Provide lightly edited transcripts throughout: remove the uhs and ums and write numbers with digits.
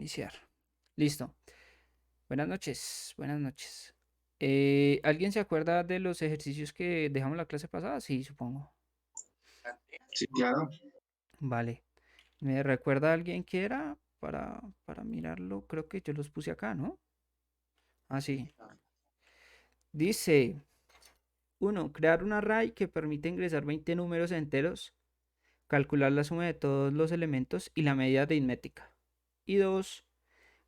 Iniciar. Listo. Buenas noches. Buenas noches. ¿Alguien se acuerda de los ejercicios que dejamos la clase pasada? Sí, supongo. Sí, claro. Vale. ¿Me recuerda alguien que era para mirarlo? Creo que yo los puse acá, ¿no? Ah, sí. Dice, uno, crear un array que permite ingresar 20 números enteros, calcular la suma de todos los elementos y la medida aritmética. Y 2,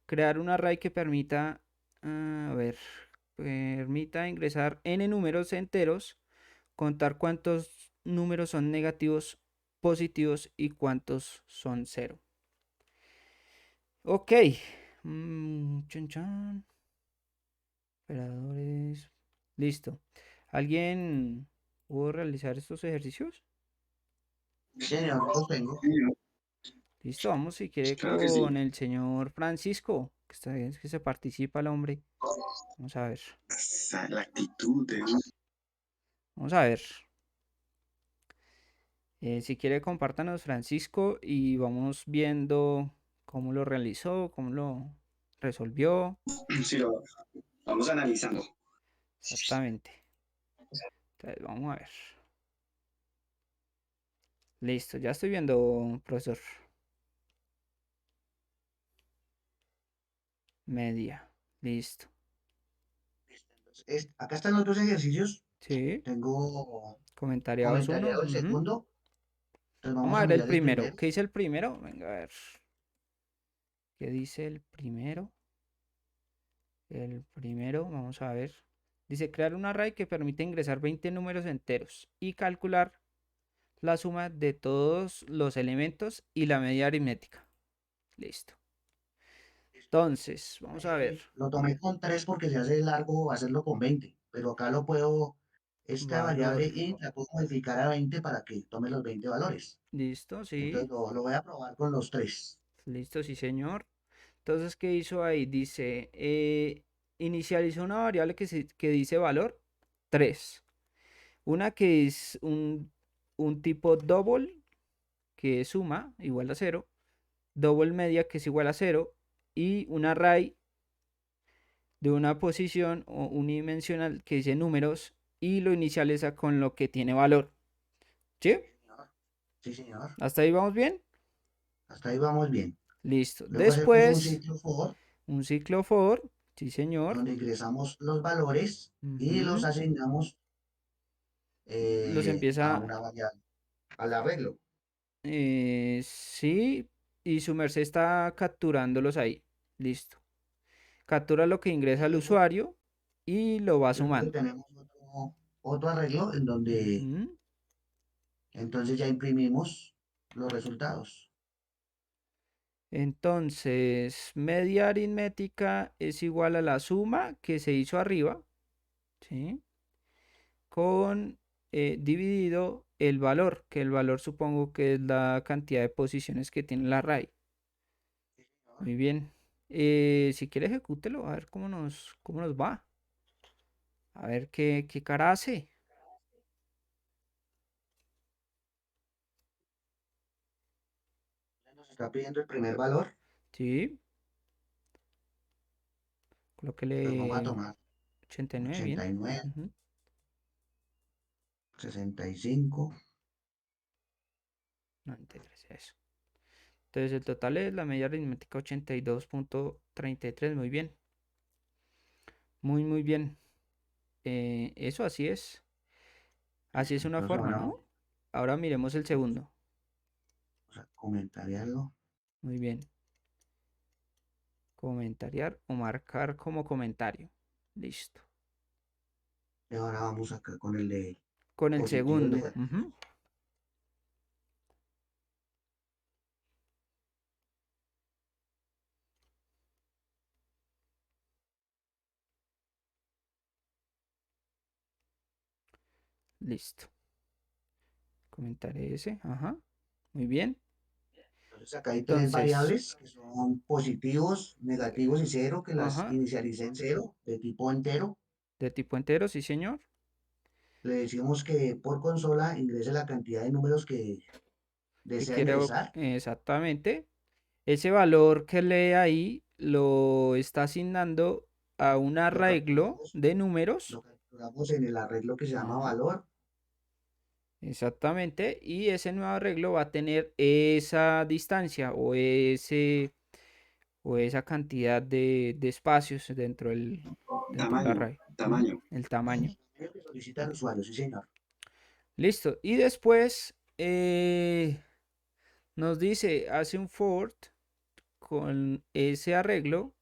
crear un array que permita, a ver, permita ingresar n números enteros, contar cuántos números son negativos, positivos y cuántos son cero. Ok. Chun, chun. Operadores. Listo. ¿Alguien pudo realizar estos ejercicios? Sí, señor, los tengo. Listo, vamos si quiere Claro que sí. con el señor Francisco, que está bien, es que se participa el hombre. Vamos a ver. La actitud de Vamos a ver. Si quiere, compártanos, Francisco, y vamos viendo cómo lo realizó, cómo lo resolvió. sí, lo vamos analizando. Exactamente. Entonces, vamos a ver. Listo, ya estoy viendo, profesor. Media. Listo. Acá están los dos ejercicios. Sí. Tengo Comentariados uno. comentariado el Ujú. segundo. Entonces Vamos vamos a a ver el mirar el primero. primero. ¿Qué dice el primero? Venga, a ver. ¿Qué dice el primero? El primero, vamos a ver. Dice crear un array que permite ingresar 20 números enteros y calcular la suma de todos los elementos y la medida aritmética. Listo. Entonces, vamos a ver. Lo tomé con 3 porque se hace largo hacerlo con 20. Pero acá lo puedo, esta Valor. variable int la puedo modificar a 20 para que tome los 20 valores. Listo, sí. Entonces lo voy a probar con los 3. Listo, sí, señor. Entonces, ¿qué hizo ahí? Dice, inicializó una variable que dice valor 3. Una que es un tipo double, que es suma, igual a cero. Double media, que es igual a cero. Y un array de una posición o unidimensional que dice números y lo inicializa con lo que tiene valor. ¿Sí? Sí, señor. ¿Hasta ahí vamos bien? Hasta ahí vamos bien. Listo. Luego hacemos un Después, ciclo for un ciclo for. Sí, señor. donde ingresamos los valores y los Ujú. asignamos Los a empieza, una variable, al arreglo. sí, y su merced está capturándolos ahí. Listo. Captura lo que ingresa Y el luego, usuario y lo va y luego sumando. tenemos otro arreglo en donde Ujú. entonces ya imprimimos los resultados. Entonces, media aritmética es igual a la suma que se hizo arriba, ¿sí? Con dividido el valor, que el valor supongo que es la cantidad de posiciones que tiene el array. Muy bien. Si quiere ejecútelo, a ver cómo nos va. A ver qué cara hace. Nos está pidiendo el primer valor, Sí, entonces vamos a colóquele tomar 89, bien. 89, Ujú. 65. 93, eso. Entonces el total es la media aritmética 82,33, muy bien. Muy, muy bien. Eso así es. Así es Listo, una entonces forma, ahora ¿no? Ahora miremos el segundo. vamos a comentariarlo. Muy bien. Comentariar o marcar como comentario. Listo. Y ahora vamos acá con el de Con el positivos, segundo. negativos. Ujú. Listo. Comentaré ese. Ajá. Muy bien. Entonces acá hay tres Entonces, variables que son positivos, negativos y cero, que las ajá. inicialicé en cero, de tipo entero. De tipo entero, sí, señor. Le decimos que por consola ingrese la cantidad de números que Que desea quiere ingresar. exactamente. Ese valor que lee ahí lo está asignando a un Lo arreglo capturamos, de números. lo capturamos en el arreglo que se llama Ajá, valor. exactamente. Y ese nuevo arreglo va a tener esa distancia o esa cantidad de espacios dentro del Tamaño, array. Ujú, tamaño. el tamaño. Lo que solicita el usuario, sí, señor. Listo. Y después nos dice, hace un for con ese arreglo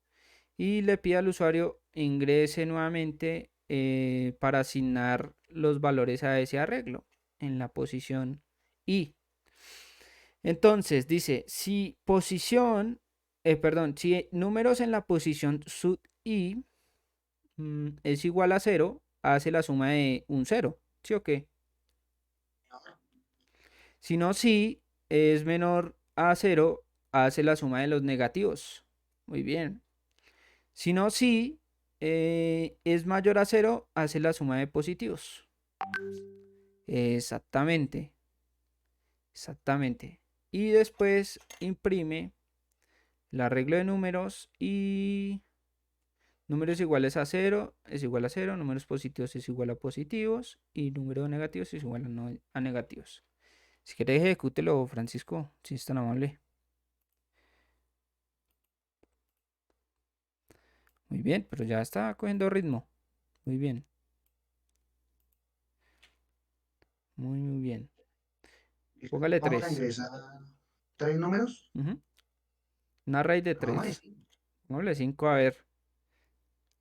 y le pide al usuario ingrese nuevamente para asignar los valores a ese arreglo en la posición i. Entonces dice, si si números en la posición sub i es igual a cero, hace la suma de un cero, ¿sí o qué? Si no, si es menor a cero, hace la suma de los negativos. Muy bien. Si no, si es mayor a cero, hace la suma de positivos. Exactamente, exactamente. Y después imprime el arreglo de números y números iguales a cero es igual a cero, números positivos es igual a positivos y número de negativos es igual a negativos. Si quieres, ejecútelo, Francisco, si es tan amable. Muy bien, pero ya está cogiendo ritmo. Muy bien, muy bien. Listo, Póngale vamos a 3. ingresar 3 números. Un array de Vamos a 3. decir, Póngale 5 a ver.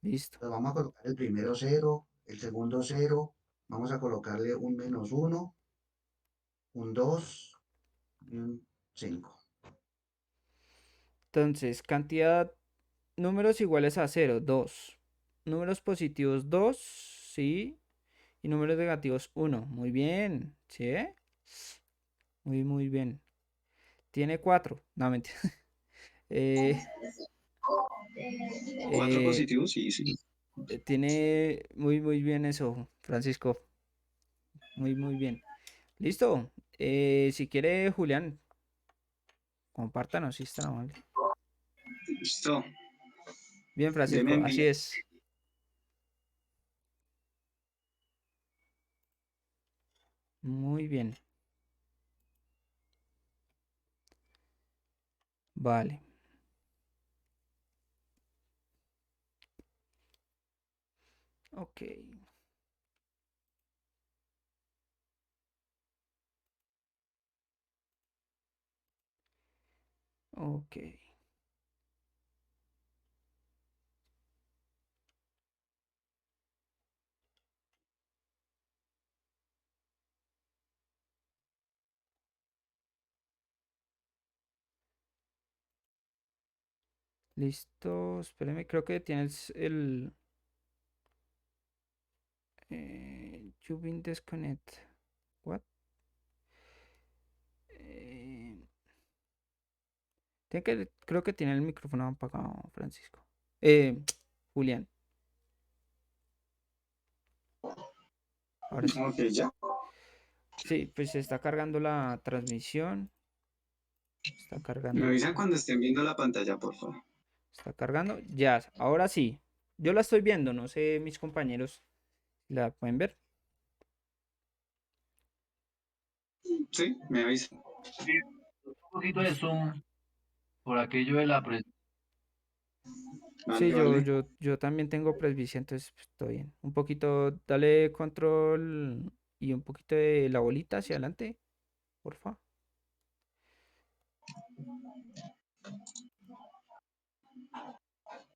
Listo. pues vamos a colocar el primero cero, el segundo cero. Vamos a colocarle un -1, un 2 y un 5. Entonces, cantidad, números iguales a cero, 2. Números positivos, 2, sí. Y números negativos, uno. Muy bien, ¿sí? Muy bien. Tiene 4. No, mentira. Eh, Cuatro eh, positivos, sí, sí. tiene muy bien eso, Francisco. Muy bien. Listo. Si quiere, Julián, compártanos si está mal. Listo. Bien, Deme Francisco, así enviar. es. Muy bien. Vale. Ok. Ok. Listo. Espéreme, creo que tienes el you've been disconnect. What? Eh, creo que tiene el micrófono apagado, Francisco. Julián, ahora sí. Ok, ya. Sí, pues se está cargando la transmisión. Está Me cargando. avisan cuando estén viendo la pantalla, por favor. Está cargando. Ya, ahora sí. Yo la estoy viendo, no sé, mis compañeros la pueden ver. Sí, me avisan. Un poquito de Listo. zoom por aquello de la presión. Sí, Vale, yo, vale. yo, yo también tengo presbicia, entonces pues, estoy bien. Un poquito, dale control y un poquito de la bolita hacia adelante, porfa.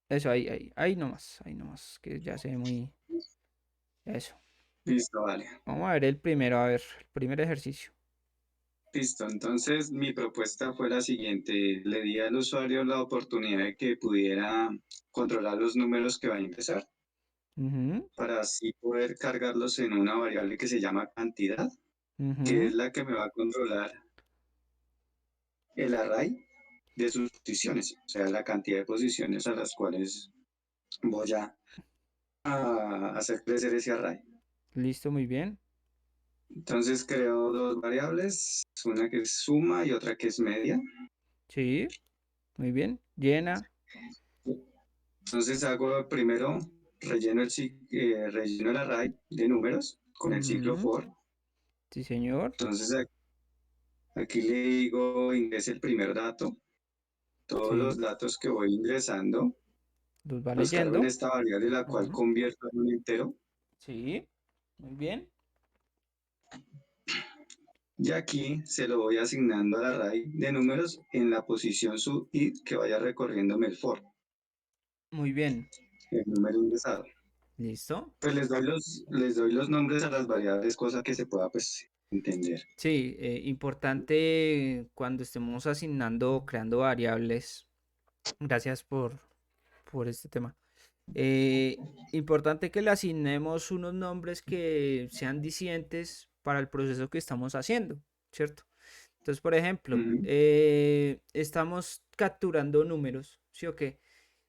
Eso, ahí nomás, que ya se ve muy... Eso. Listo, vale. Vamos a ver el primero, a ver, el primer ejercicio. Listo. Entonces, mi propuesta fue la siguiente. Le di al usuario la oportunidad de que pudiera controlar los números que va a ingresar Ujú, para así poder cargarlos en una variable que se llama cantidad, que es ujú. la que me va a controlar el array de sus posiciones, o sea, la cantidad de posiciones a las cuales voy a hacer crecer ese array. Listo, muy bien. Entonces creo dos variables, una que es suma y otra que es media. Sí, Muy bien. Llena. Entonces hago primero, relleno el array de números con el ciclo Ujú, for. sí, señor. Entonces aquí le digo ingrese el primer dato. Todos los Sí. datos que voy ingresando Los va los cargo en leyendo. esta variable, la cual Ujú, convierto en un entero. sí. Muy bien. Y aquí se lo voy asignando al array de números en la posición subid que vaya recorriéndome el for, Muy bien. el número ingresado. ¿Listo? Pues les doy los nombres a las variables, cosa que se pueda pues entender. Sí, importante cuando estemos asignando o creando variables. Gracias por este tema. Importante que le asignemos unos nombres que sean dicientes para el proceso que estamos haciendo, ¿cierto? Entonces, por ejemplo, Ujú, estamos capturando números, ¿sí o qué?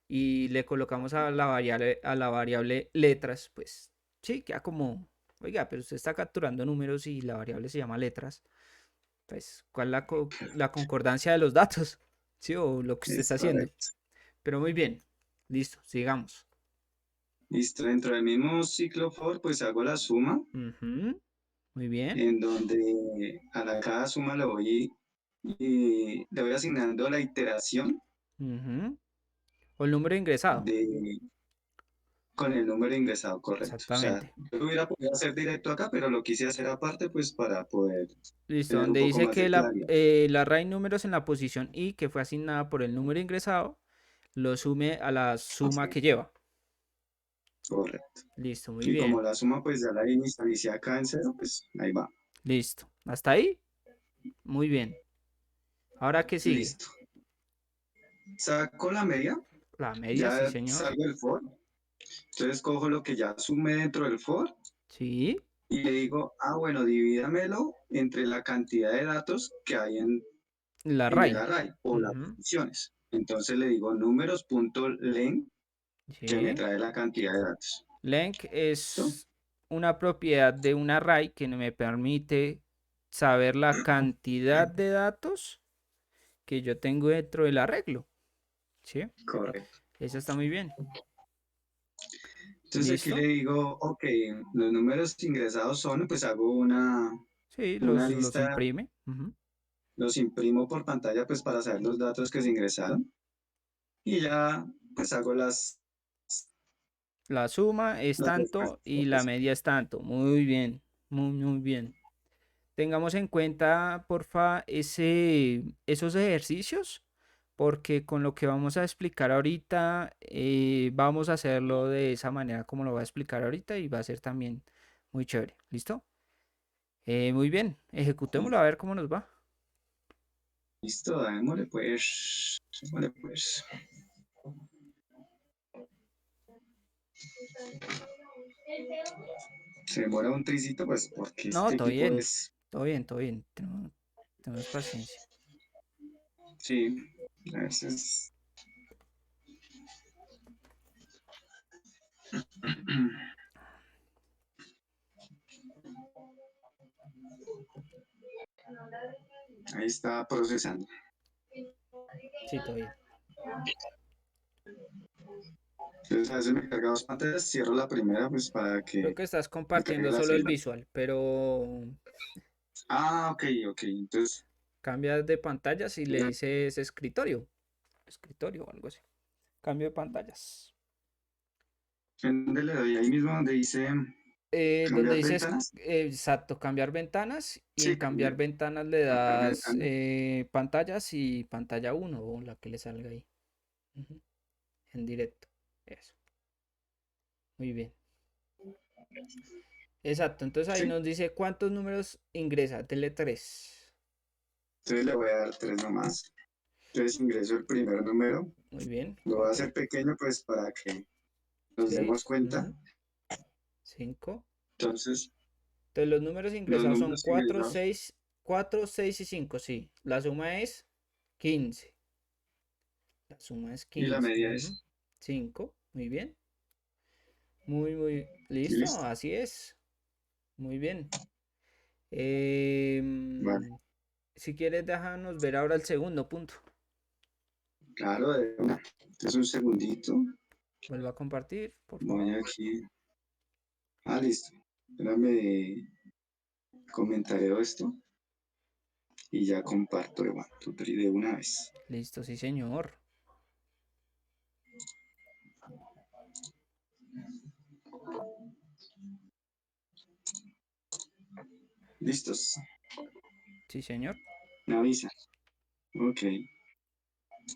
Y le colocamos a la variable letras, pues sí, queda como, oiga, pero usted está capturando números y la variable se llama letras. Pues, ¿cuál es la concordancia de los datos? ¿Sí? O lo que usted es está haciendo. correcto. Pero muy bien, listo, sigamos. Listo, dentro del mismo ciclo for, pues hago la suma, Ujú, muy bien. en donde cada suma le voy asignando la iteración Ujú, o el número ingresado. de, con el número ingresado, correcto. O sea, Exactamente. yo lo hubiera podido hacer directo acá, pero lo quise hacer aparte, pues para poder Listo, tener un donde poco dice más que de claridad. la array números en la posición i, que fue asignada por el número ingresado, lo sume a la suma Sí, que lleva. correcto. Listo, muy Y como bien. la suma, pues ya la inicialicé acá en cero, pues ahí va. Listo. ¿Hasta ahí? Muy bien. Ahora, ¿qué sigue? Listo. Saco la media, La media, sí, ya señor. salgo del for. Entonces cojo lo que ya sumé dentro del for Sí, y le digo, bueno, divídamelo entre la cantidad de datos que hay la en el array. array o las Ujú, funciones. Entonces le digo números.len que me sí. trae la cantidad de datos. Length ¿Listo? es una propiedad de un array que me permite saber la cantidad de datos que yo tengo dentro del arreglo. ¿Sí? Correcto. Eso está muy bien. Entonces aquí le ¿Listo? digo, ok, los números ingresados son, pues hago Sí, una los lista, imprime. Ujú. los imprimo por pantalla pues para saber los datos que se ingresaron y ya pues hago La suma es las tanto respuestas. y la media es tanto. Muy bien. Muy, muy bien. Tengamos en cuenta, porfa, esos ejercicios, porque con lo que vamos a explicar ahorita, vamos a hacerlo de esa manera como lo voy a explicar ahorita y va a ser también muy chévere. ¿Listo? Muy bien, ejecutémoslo a ver cómo nos va. Listo, démosle pues, démosle pues. Se demora un tricito pues porque No, este todo equipo bien, es, todo bien, todo bien. Tenemos paciencia. sí, a veces. Ahí está procesando. Sí, todo bien. Entonces a veces me carga dos pantallas, cierro la primera pues para Creo que que estás me cargue compartiendo la solo el segunda. visual, pero Ok, ok. Entonces, cambias de pantallas y le ya, dices escritorio. Escritorio o algo así. Cambio de pantallas. ¿en dónde le doy? Ahí mismo donde dice Donde cambiar dices, ventanas. exacto, cambiar ventanas y en Sí, cambiar ventanas le cambiar das ventanas. pantallas y pantalla uno o la que le salga ahí. Ujú, en directo. Eso. Muy bien. Exacto. Entonces ahí Sí. nos dice cuántos números ingresa. Dele 3. Entonces le voy a dar tres nomás. Entonces ingreso el primer número. Muy bien. Lo voy a hacer 4. pequeño pues para que nos demos 6. cuenta. 5. Entonces, Entonces los números los ingresados son números ingresados 4, 6 y 5. Sí. La suma es 15. La suma es y la 15. media Ujú, es. 5. Muy bien. Muy, muy. Y Listo. listo. Así es. Muy bien. Vale. Si quieres, déjanos ver ahora el segundo punto. Claro, de una. Entonces un segundito. Vuelvo a compartir, por Voy favor. aquí. Ah, listo. Espérame, comentaré esto y ya comparto de una vez. Listo, sí, señor. ¿Listos? Sí, señor. Me avisa. Ok.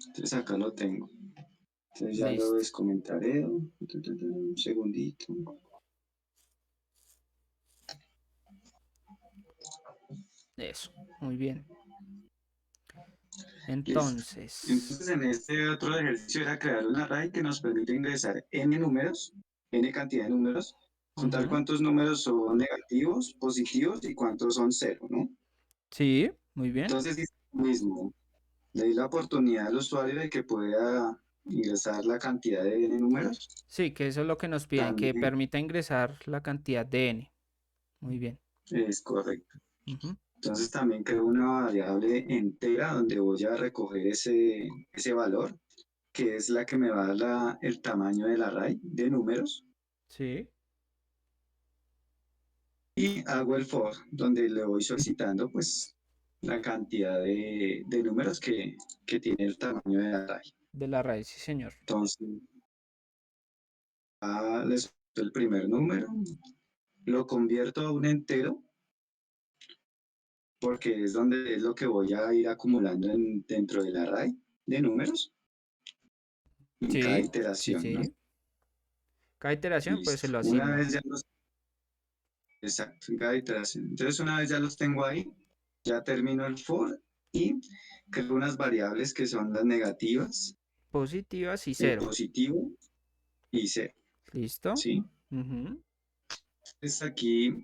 Entonces acá lo tengo. Entonces ya lo Listo. descomentaré. Un segundito. Eso. Muy bien. Listo. Entonces, Entonces en este otro ejercicio era crear un array que nos permite ingresar n números, n cantidad de números, contar ujú, cuántos números son negativos, positivos y cuántos son cero, ¿no? sí, muy bien. Entonces hice lo mismo. Le di la oportunidad al usuario de que pueda ingresar la cantidad de n números. Sí, que eso es lo que nos piden, que También permita ingresar la cantidad de n. Muy bien. es correcto. Ujú, Entonces también creo una variable entera donde voy a recoger ese valor, que es la que me va a dar el tamaño del array de números. sí, Y hago el for, donde le voy solicitando pues la cantidad de números que tiene el tamaño del array. de la raíz, sí, señor. Entonces, le suelto el primer número, lo convierto a un entero, porque es donde es lo que voy a ir acumulando dentro del array de números en cada Sí, sí, iteración, ¿no? sí. Cada iteración, pues se Listo. lo Una asigna. vez ya los, exacto, en cada iteración. Entonces, una vez ya los tengo ahí, ya termino el for y creo unas variables que son las negativas, Positivas y el cero. positivo y cero, ¿Listo? ¿sí? Ujú, Entonces aquí,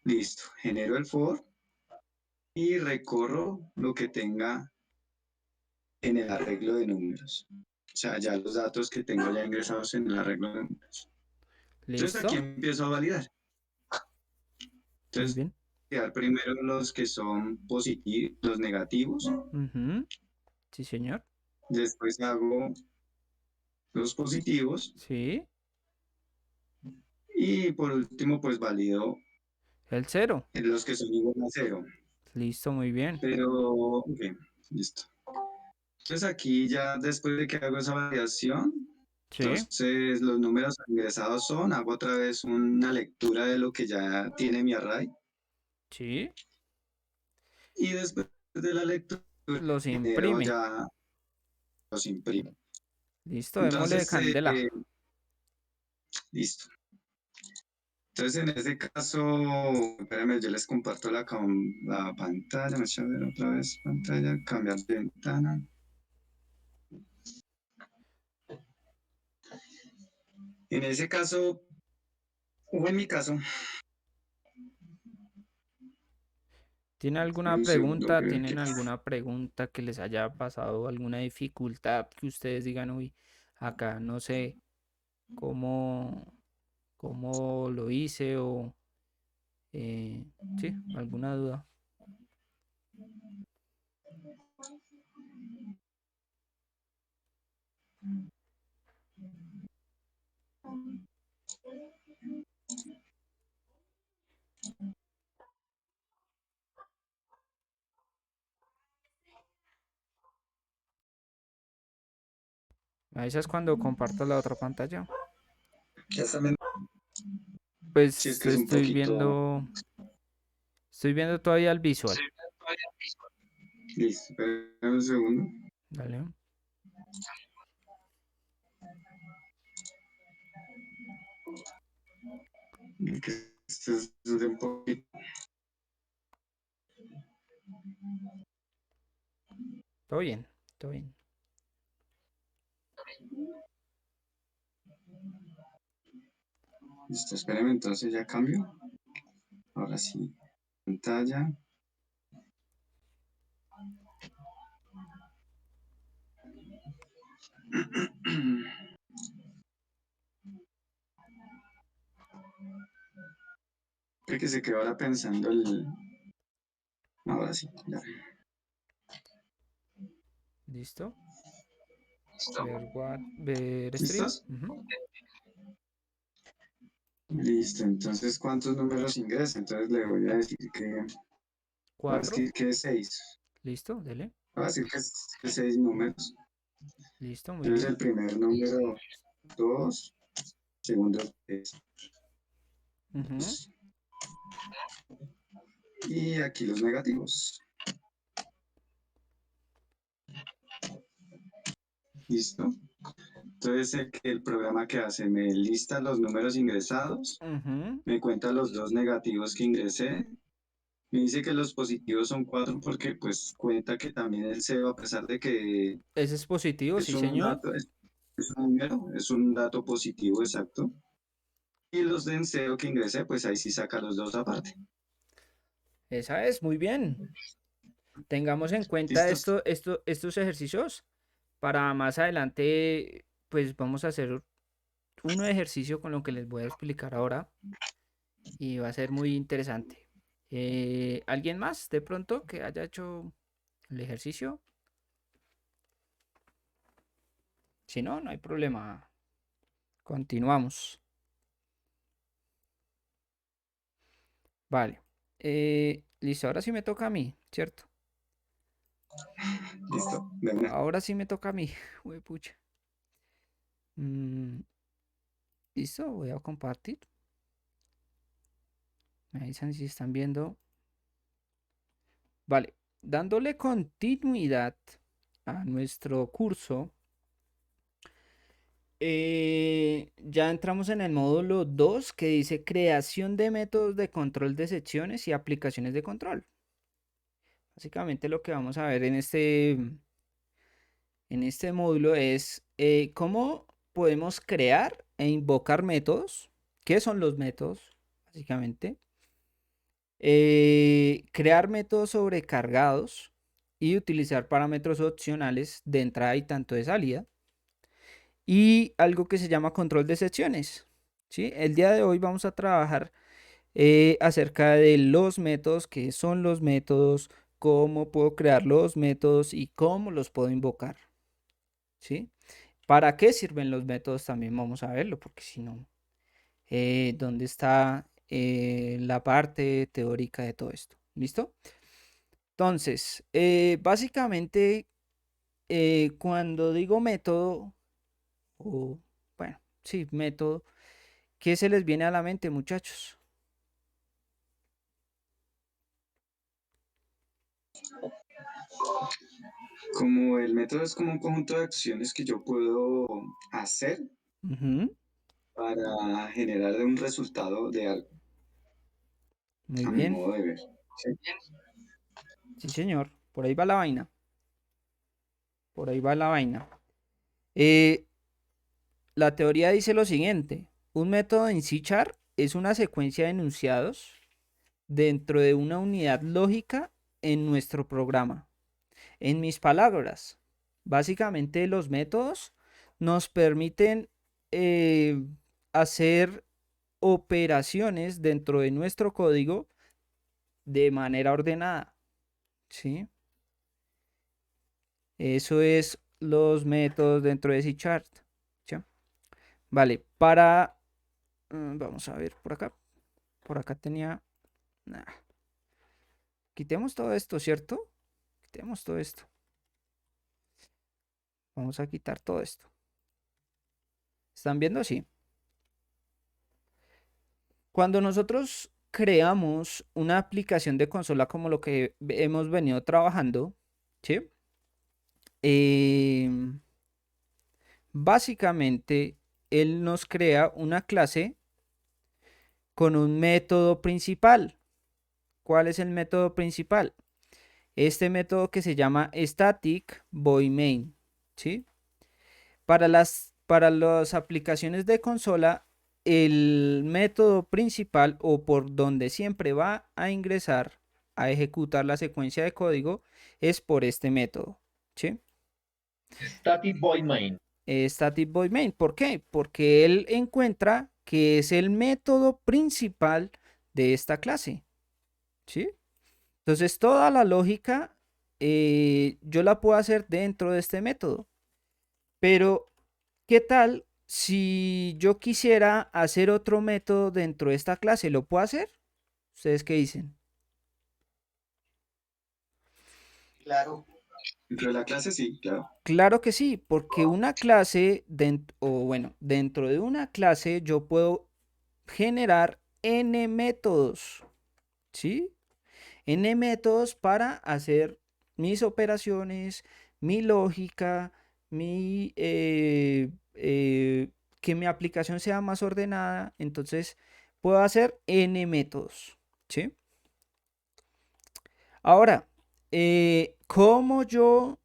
listo, genero el for y recorro lo que tenga en el arreglo de números. O sea, ya los datos que tengo ya ingresados en el arreglo de números. Entonces aquí ¿listo? empiezo a validar. Muy Entonces, bien. quedar primero los que son positivos, los negativos. Ujú, sí, señor. Después hago los positivos. Sí. Y por último, pues valido El cero. los que son igual a cero. Listo, muy bien. Pero, ok, listo. Entonces aquí ya después de que hago esa validación, Sí, entonces los números ingresados son, hago otra vez una lectura de lo que ya tiene mi array sí. y después de la lectura Los genero imprime. ya los imprimo. Listo, démosle de Entonces, candela. listo. Entonces en este caso, espérame, yo les comparto la pantalla, me echa a ver otra vez pantalla, cambiar de ventana. En ese caso, o en mi caso, ¿Tiene alguna un segundo pregunta? que ¿Tienen alguna pregunta que les haya pasado? ¿Alguna dificultad que ustedes digan, uy, acá no sé cómo, cómo lo hice o sí, alguna duda? Me avisas cuando comparto la otra pantalla. ya también, si es Pues que es un poquito, estoy viendo todavía el visual. listo, espérame un segundo, Dale. que esto es de un poquito, Todo bien, todo bien. listo, espérame, entonces ya cambio, ahora sí, pantalla, creo que se quedó ahora pensando ahora sí, ya. ¿Listo? ver stream. ¿Listos? Ujú. Listo, entonces, ¿cuántos números ingresa? Entonces le voy a decir voy a 4. decir que 6. Listo, dele. Voy a decir que 6 números. Listo, muy Entonces bien. el primer número 2, segundo 3. Ujú. Y aquí los negativos. ¿Listo? Entonces el programa que hace me lista los números ingresados, Ujú. me cuenta los dos negativos que ingresé, me dice que los positivos son 4 porque pues cuenta que también el cero, a pesar de que Ese es positivo, es sí, un señor. dato, es un número, es un dato positivo exacto. Y los de en cero que ingresé, pues ahí sí saca los dos aparte. Esa es, muy bien. Tengamos en cuenta ¿Listos? estos ejercicios para más adelante, pues vamos a hacer un ejercicio con lo que les voy a explicar ahora y va a ser muy interesante. ¿Alguien más de pronto que haya hecho el ejercicio? Si no, no hay problema. Continuamos. Vale. Listo, ahora sí me toca a mí, ¿cierto? Listo. De una. Ahora sí me toca a mí. Pucha. Mm, listo, voy a compartir. Me avisan si están viendo. Vale, dándole continuidad a nuestro curso, ya entramos en el módulo 2 que dice creación de métodos de control de secciones y aplicaciones de control. Básicamente lo que vamos a ver en este módulo es cómo podemos crear e invocar métodos. ¿Qué son los métodos? Básicamente. Crear métodos sobrecargados y utilizar parámetros opcionales de entrada y tanto de salida. Y algo que se llama control de secciones. ¿Sí? El día de hoy vamos a trabajar acerca de los métodos, qué son los métodos, cómo puedo crear los métodos y cómo los puedo invocar. ¿Sí? ¿Para qué sirven los métodos? También vamos a verlo, porque si no, ¿dónde está la parte teórica de todo esto? ¿Listo? Entonces, básicamente, cuando digo método, o bueno, sí, método, ¿qué se les viene a la mente, muchachos? Como el método es como un conjunto de acciones que yo puedo hacer Ujú. para generar un resultado de algo, Muy a mi bien, modo de ver. ¿Sí? sí, señor, por ahí va la vaina, por ahí va la vaina. Eh, la teoría dice lo siguiente, un método en C# es una secuencia de enunciados dentro de una unidad lógica en nuestro programa. En mis palabras, básicamente los métodos nos permiten eh, hacer operaciones dentro de nuestro código de manera ordenada, ¿sí? Eso es los métodos dentro de C#. ¿Sí? Vale, vamos a ver por acá. Por acá tenía... nah, quitemos todo esto, ¿cierto? Quitemos todo esto. Vamos a quitar todo esto. ¿Están viendo? Sí. Cuando nosotros creamos una aplicación de consola como lo que hemos venido trabajando, ¿sí? Em, básicamente, él nos crea una clase con un método principal. ¿Cuál es el método principal? Este método que se llama static void main, ¿sí? Para las aplicaciones de consola, el método principal o por donde siempre va a ingresar a ejecutar la secuencia de código es por este método, ¿sí? Static void main. Static void main. ¿Por qué? Porque él encuentra que es el método principal de esta clase, ¿sí? Entonces toda la lógica yo la puedo hacer dentro de este método. Pero, ¿qué tal si yo quisiera hacer otro método dentro de esta clase? ¿Lo puedo hacer? ¿Ustedes qué dicen? Claro, Dentro de la clase, sí, claro. Claro que sí, porque una clase, o bueno, dentro de una clase yo puedo generar n métodos, ¿sí? N métodos para hacer mis operaciones, mi lógica, que mi aplicación sea más ordenada. Entonces, puedo hacer n métodos, ¿sí? Ahora, ¿cómo yo,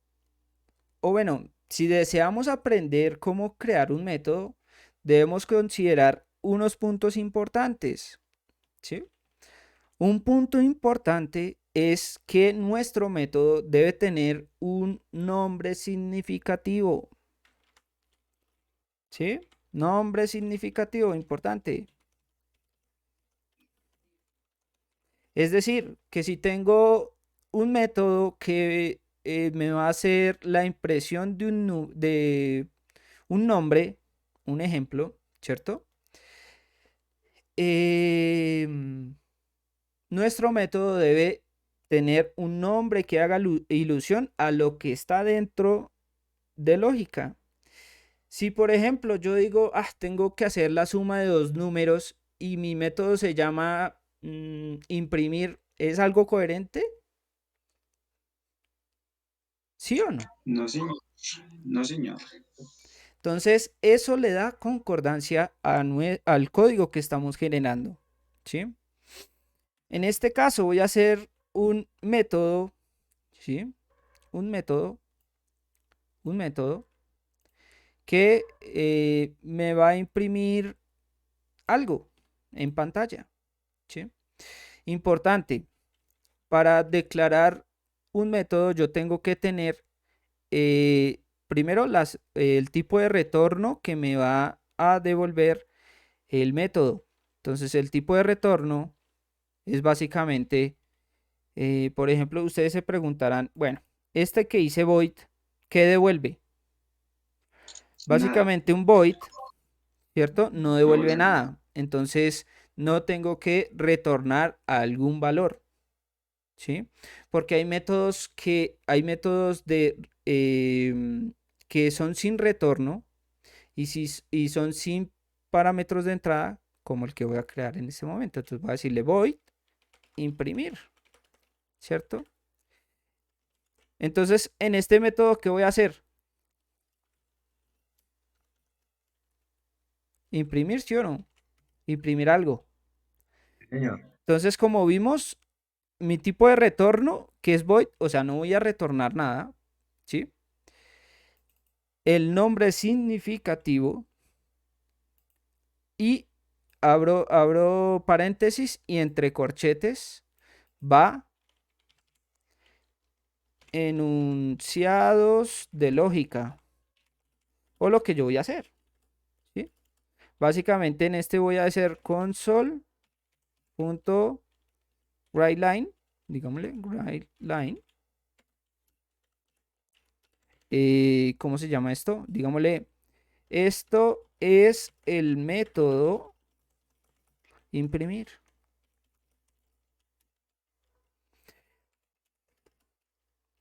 o bueno, si deseamos aprender cómo crear un método, debemos considerar unos puntos importantes, ¿sí? Un punto importante es que nuestro método debe tener un nombre significativo, ¿sí? Nombre significativo, importante. Es decir, que si tengo un método que me va a hacer la impresión de un nombre, un ejemplo, ¿cierto? Em, Nuestro método debe tener un nombre que haga ilusión a lo que está dentro de lógica. Si por ejemplo yo digo, tengo que hacer la suma de dos números y mi método se llama imprimir, ¿es algo coherente? ¿Sí o no? No, señor. No, señor. Entonces, eso le da concordancia al código que estamos generando, ¿sí? En este caso voy a hacer un método, ¿sí? Un método, un método que me va a imprimir algo en pantalla, ¿sí? Importante, para declarar un método yo tengo que tener primero el tipo de retorno que me va a devolver el método. Entonces el tipo de retorno es básicamente, por ejemplo, ustedes se preguntarán, bueno, este que hice void, ¿qué devuelve? Nada. Básicamente un void, ¿cierto? No No devuelve vuelve nada. nada. Entonces no tengo que retornar algún valor, ¿sí? Porque hay métodos que son sin retorno y son sin parámetros de entrada, como el que voy a crear en este momento. Entonces voy a decirle void imprimir, ¿cierto? Entonces, en este método, ¿qué voy a hacer? Imprimir, ¿sí o no? Imprimir algo. Señor. Entonces, como vimos, mi tipo de retorno, que es void, o sea, no voy a retornar nada, ¿sí? El nombre significativo y abro paréntesis y entre corchetes va enunciados de lógica o lo que yo voy a hacer, ¿sí? Básicamente en este voy a hacer console.writeLine, digámosle, writeLine. ¿Cómo se llama esto? Digámosle, esto es el método imprimir.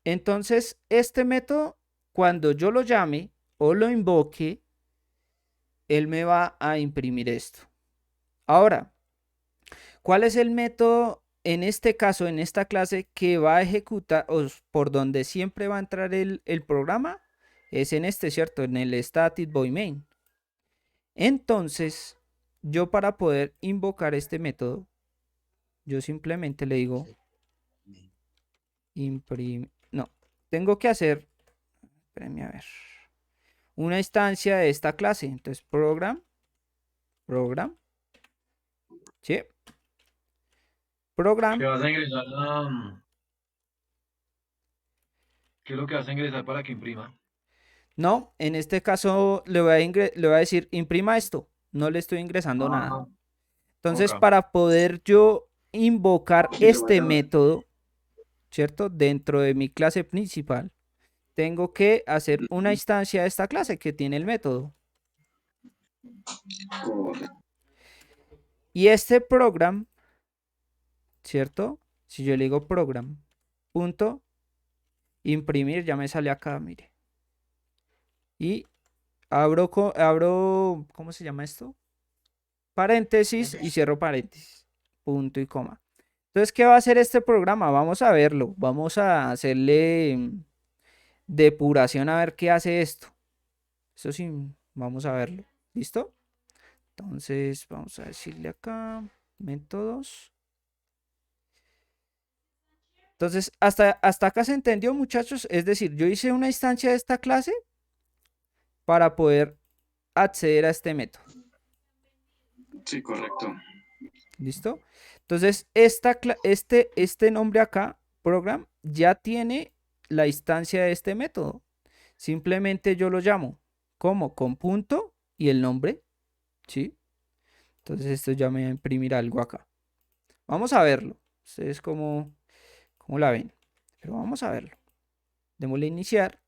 Entonces, este método, cuando yo lo llame o lo invoque, él me va a imprimir esto. Ahora, ¿cuál es el método en este caso, en esta clase, que va a ejecutar o por donde siempre va a entrar el programa? Es en este, ¿cierto? En el static void main. Entonces, yo para poder invocar este método, yo simplemente le digo no, tengo que hacer, espérenme a ver, una instancia de esta clase. Entonces, program, ¿sí? Program, Que vas a ingresar ¿qué es lo que vas a ingresar para que imprima? no, en este caso le voy a decir, imprima esto, no le estoy ingresando nada. Ah, Entonces, ok. para poder yo invocar Y lo va a este llamar. método, ¿cierto? Dentro de mi clase principal, tengo que hacer una instancia de esta clase que tiene el método. Correcto. Y este program, ¿cierto? Si yo le digo program, punto, imprimir, ya me sale acá, mire. Y abro, ¿cómo se llama esto? Paréntesis y cierro paréntesis. Punto y coma. Entonces, ¿qué va a hacer este programa? Vamos a verlo. Vamos a hacerle depuración a ver qué hace esto. Eso sí, vamos a verlo. ¿Listo? Entonces, vamos a decirle acá, métodos. Entonces, hasta acá se entendió, muchachos. Es decir, yo hice una instancia de esta clase para poder acceder a este método. Sí, correcto. ¿Listo? Entonces, este nombre acá, program, ya tiene la instancia de este método. Simplemente yo lo llamo como con punto y el nombre, ¿sí? Entonces esto ya me va a imprimir algo acá. Vamos a verlo. Ustedes cómo la ven. Pero vamos a verlo. Démosle iniciar.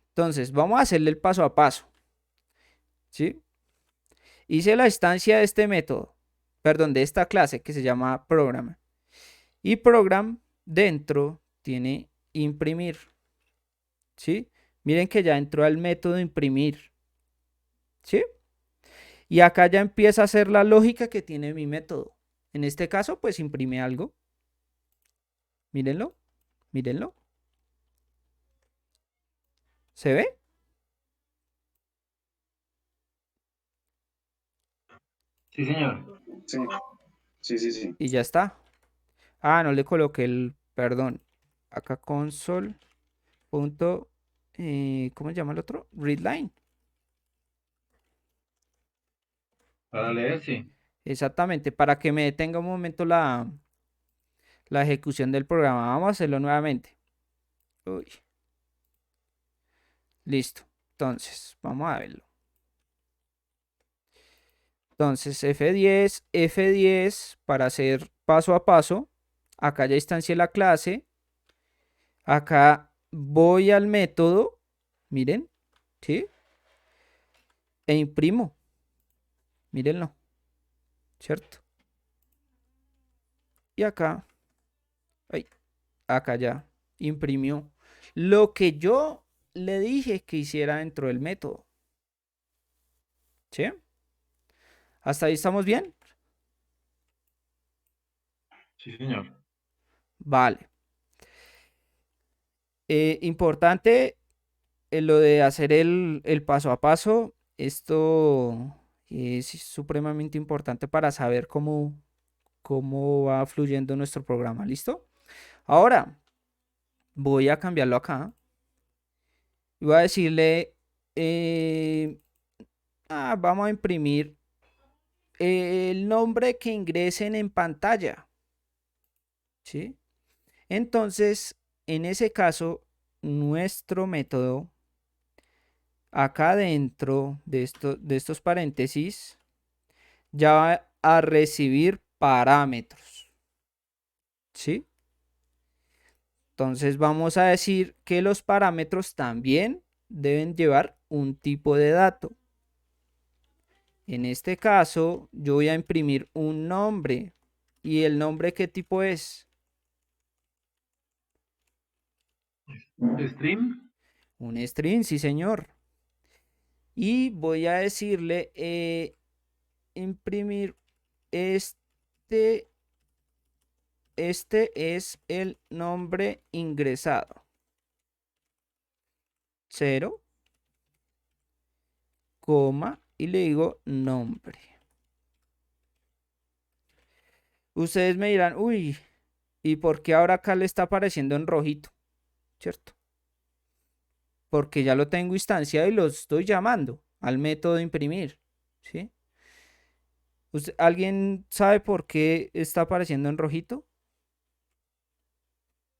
Entonces, vamos a hacerle el paso a paso. ¿Sí? Hice la instancia de este método. Perdón, de esta clase que se llama program. Y program dentro tiene imprimir. ¿Sí? Miren que ya entró al método imprimir. ¿Sí? Y acá ya empieza a hacer la lógica que tiene mi método. En este caso, pues imprime algo. Mírenlo. Mírenlo. ¿Se ve? Sí, señor. Sí, sí, sí, sí. Y ya está. Ah, no le coloqué el, perdón. Acá console. Punto, ¿cómo se llama el otro? Readline. Para leer, sí. Exactamente, para que me detenga un momento la ejecución del programa. Vamos a hacerlo nuevamente. Uy. Listo. Entonces, vamos a verlo. Entonces, F10 para hacer paso a paso. Acá ya instancié la clase. Acá voy al método. Miren, ¿sí? E imprimo. Mírenlo, ¿cierto? Y acá, ay, acá ya imprimió lo que yo le dije que hiciera dentro del método. ¿Sí? ¿Hasta ahí estamos bien? Sí, señor. Vale. Importante lo de hacer el paso a paso. Esto es supremamente importante para saber cómo va fluyendo nuestro programa. ¿Listo? Ahora voy a cambiarlo acá. Y voy a decirle, vamos a imprimir el nombre que ingresen en pantalla. ¿Sí? Entonces, en ese caso, nuestro método, acá dentro de estos paréntesis, ya va a recibir parámetros. ¿Sí? Entonces vamos a decir que los parámetros también deben llevar un tipo de dato. En este caso, yo voy a imprimir un nombre. ¿Y el nombre qué tipo es? Stream. Un string, sí, señor. Y voy a decirle imprimir este. Este es el nombre ingresado. 0, coma, y le digo nombre. Ustedes me dirán, uy, ¿y por qué ahora acá le está apareciendo en rojito? ¿Cierto? Porque ya lo tengo instanciado y lo estoy llamando al método de imprimir. ¿Sí? ¿Alguien sabe por qué está apareciendo en rojito?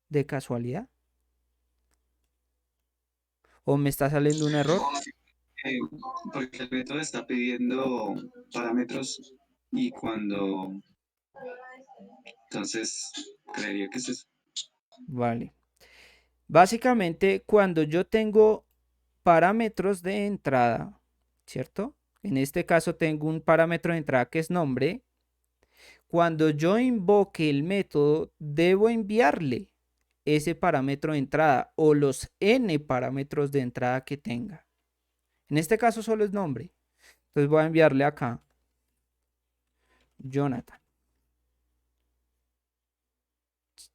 ¿De casualidad? ¿O me está saliendo un error? Eh, Porque el método está pidiendo parámetros y entonces, creería que es eso. Vale. Básicamente, cuando yo tengo parámetros de entrada, ¿cierto? En este caso tengo un parámetro de entrada que es nombre. Cuando yo invoque el método, debo enviarle ese parámetro de entrada o los n parámetros de entrada que tenga. En este caso solo es nombre. Entonces voy a enviarle acá Jonathan.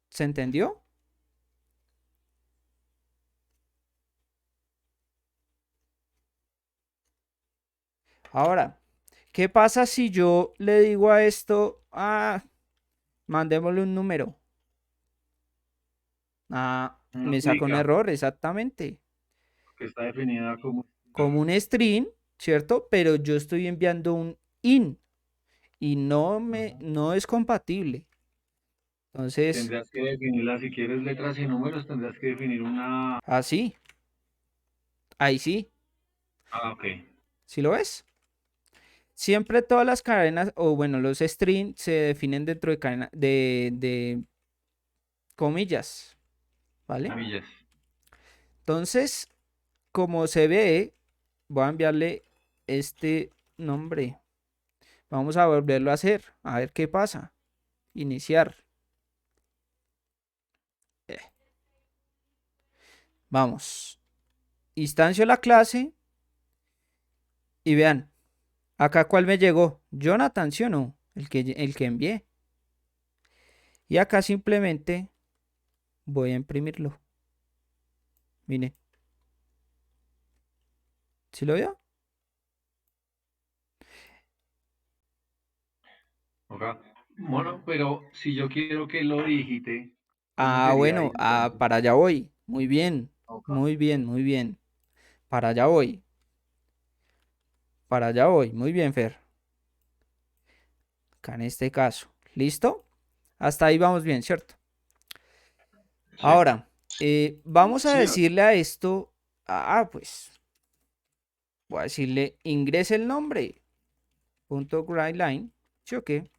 ¿Se entendió? Ahora, ¿qué pasa si yo le digo a esto, mandémosle un número? No Me saca un aplica, error, exactamente. que está definida como... Como un string, ¿cierto? Pero yo estoy enviando un in y no es compatible. Entonces, Tendrás que definirla, si quieres letras y números, tendrás que definir una... así, ahí sí, Ah, ok. ¿sí lo ves? Siempre todas las cadenas, o bueno, los strings se definen dentro de cadena, de comillas, ¿vale? Maravillas. Entonces, como se ve, voy a enviarle este nombre. Vamos a volverlo a hacer, a ver qué pasa. Iniciar. Eh, Vamos. Instancio la clase y vean, acá cuál me llegó. Jonathan, ¿sí o no? El que envié. Y acá simplemente voy a imprimirlo. Miren, ¿sí lo vio? Ok. Bueno, pero si yo quiero que lo digite, ¿cómo sería ahí Bueno, entonces? para allá voy. Muy bien, Ok. muy bien, muy bien. Para allá voy, para allá voy. Muy bien, Fer. Acá en este caso. ¿Listo? Hasta ahí vamos bien, ¿cierto? Sí. Ahora, vamos a Sí, decirle a esto, pues, voy a decirle ingrese el nombre. Punto line. ¿Sí o qué?